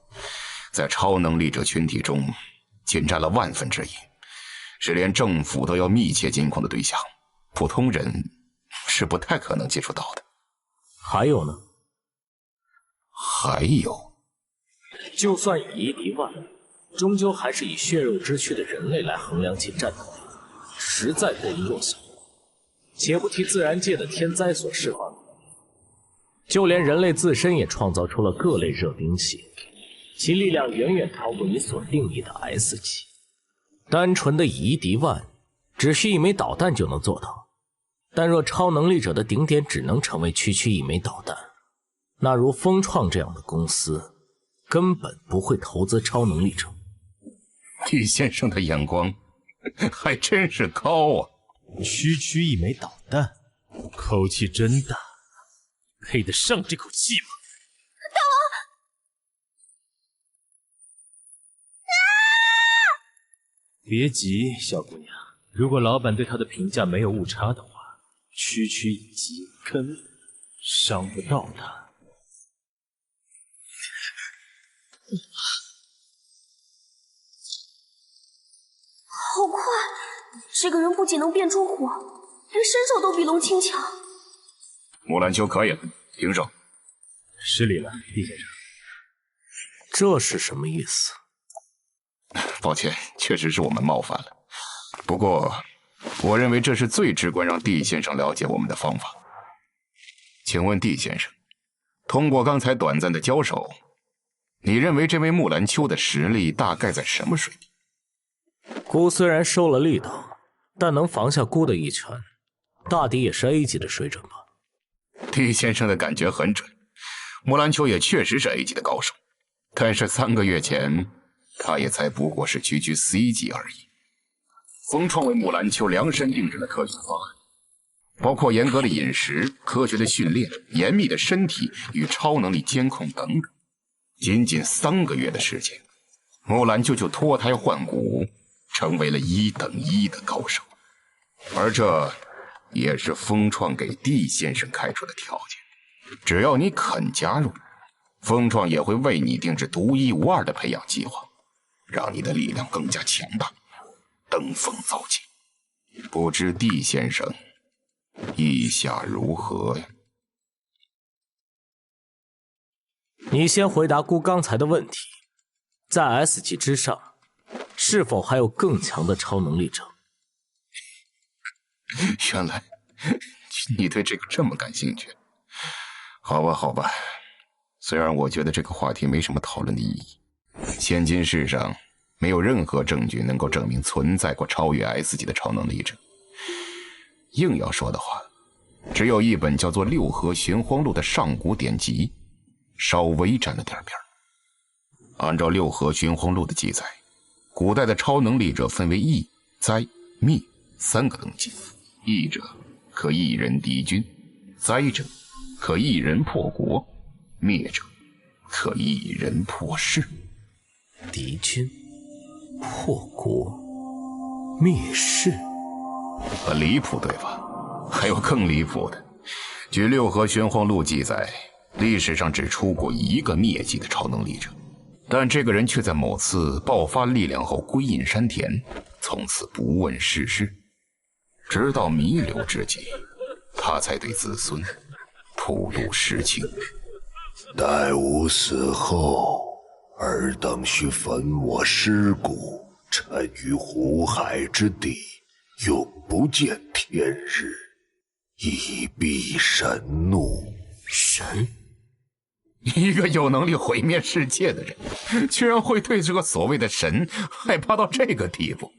在超能力者群体中仅占了1/1000，是连政府都要密切监控的对象，普通人是不太可能接触到的。还有呢？还有，就算以一敌万，终究还是以血肉之躯的人类来衡量其战斗力，实在过于弱小。且不提自然界的天灾所释放的能力，就连人类自身也创造出了各类热兵器，其力量远远超过你所定义的 S 级。单纯的以一敌万，只需一枚导弹就能做到。但若超能力者的顶点只能成为区区一枚导弹，那如风创这样的公司根本不会投资超能力者。D 先生的眼光还真是高啊！区区一枚导弹，口气真大，配得上这口气吗？大王！别急，小姑娘，如果老板对她的评价没有误差的话，区区一击根本伤不到她。好快！这个人不仅能变出火，连身手都比龙青强。木兰秋可以了，停手。失礼了，厉先生。这是什么意思？抱歉，确实是我们冒犯了。不过，我认为这是最直观让 D 先生了解我们的方法。请问 D 先生，通过刚才短暂的交手，你认为这位木兰秋的实力大概在什么水平？孤虽然收了力道，但能防下孤的一拳，大抵也是 A 级的水准吧。D 先生的感觉很准，木兰秋也确实是 A 级的高手，但是3个月前，他也才不过是区区 C 级而已。风创为木兰秋量身定制的科学方案，包括严格的饮食、科学的训练、严密的身体与超能力监控等等。仅仅3个月的时间，木兰秋就脱胎换骨，成为了1等1的高手。而这也是风创给 D 先生开出的条件，只要你肯加入，风创也会为你定制独一无二的培养计划，让你的力量更加强大，登峰造极。不知 D 先生意下如何呀？你先回答孤刚才的问题，在 S 级之上，是否还有更强的超能力者？原来你对这个这么感兴趣。好吧，好吧，虽然我觉得这个话题没什么讨论的意义，现今世上没有任何证据能够证明存在过超越 S 级的超能力者。硬要说的话，只有一本叫做《六合玄荒录》的上古典籍，稍微沾了点边。按照《六合玄荒录》的记载，古代的超能力者分为易、灾、灭3个等级。易者可一人敌军，灾者可一人破国，灭者可一人破世。敌军、破国、灭世，很离谱，对吧？还有更离谱的，据《六合玄荒录》记载，历史上只出过一个灭级的超能力者，但这个人却在某次爆发力量后归隐山田，从此不问世事。直到弥留之际，他才对子孙吐露实情。待吾死后，尔等须焚我尸骨，沉于湖海之底，永不见天日，以避神怒。神？一个有能力毁灭世界的人，居然会对这个所谓的神害怕到这个地步，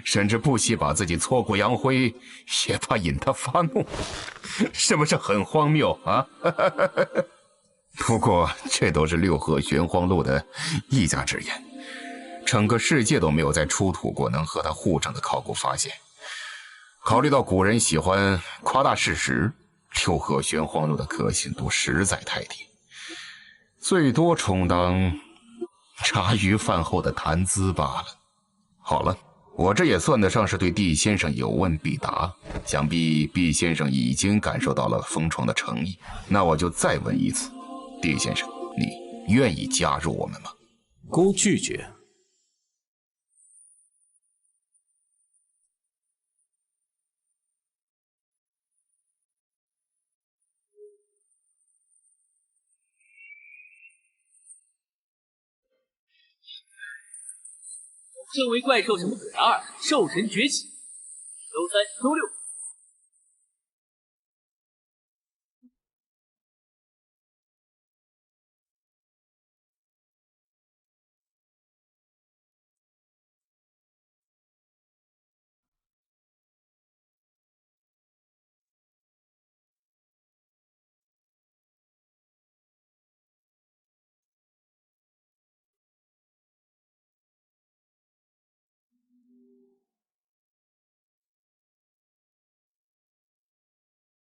甚至不惜把自己挫骨扬灰，也怕引他发怒，是不是很荒谬啊？不过这都是《六合玄荒录》的一家之言，整个世界都没有再出土过能和他互证的考古发现。考虑到古人喜欢夸大事实，《六合玄荒录》的可信度实在太低，最多充当茶余饭后的谈资罢了。好了，我这也算得上是对毕先生有问必答，想必毕先生已经感受到了风床的诚意，那我就再问一次，毕先生，你愿意加入我们吗？姑拒绝。身为怪兽什么鬼2兽神崛起，周3、周6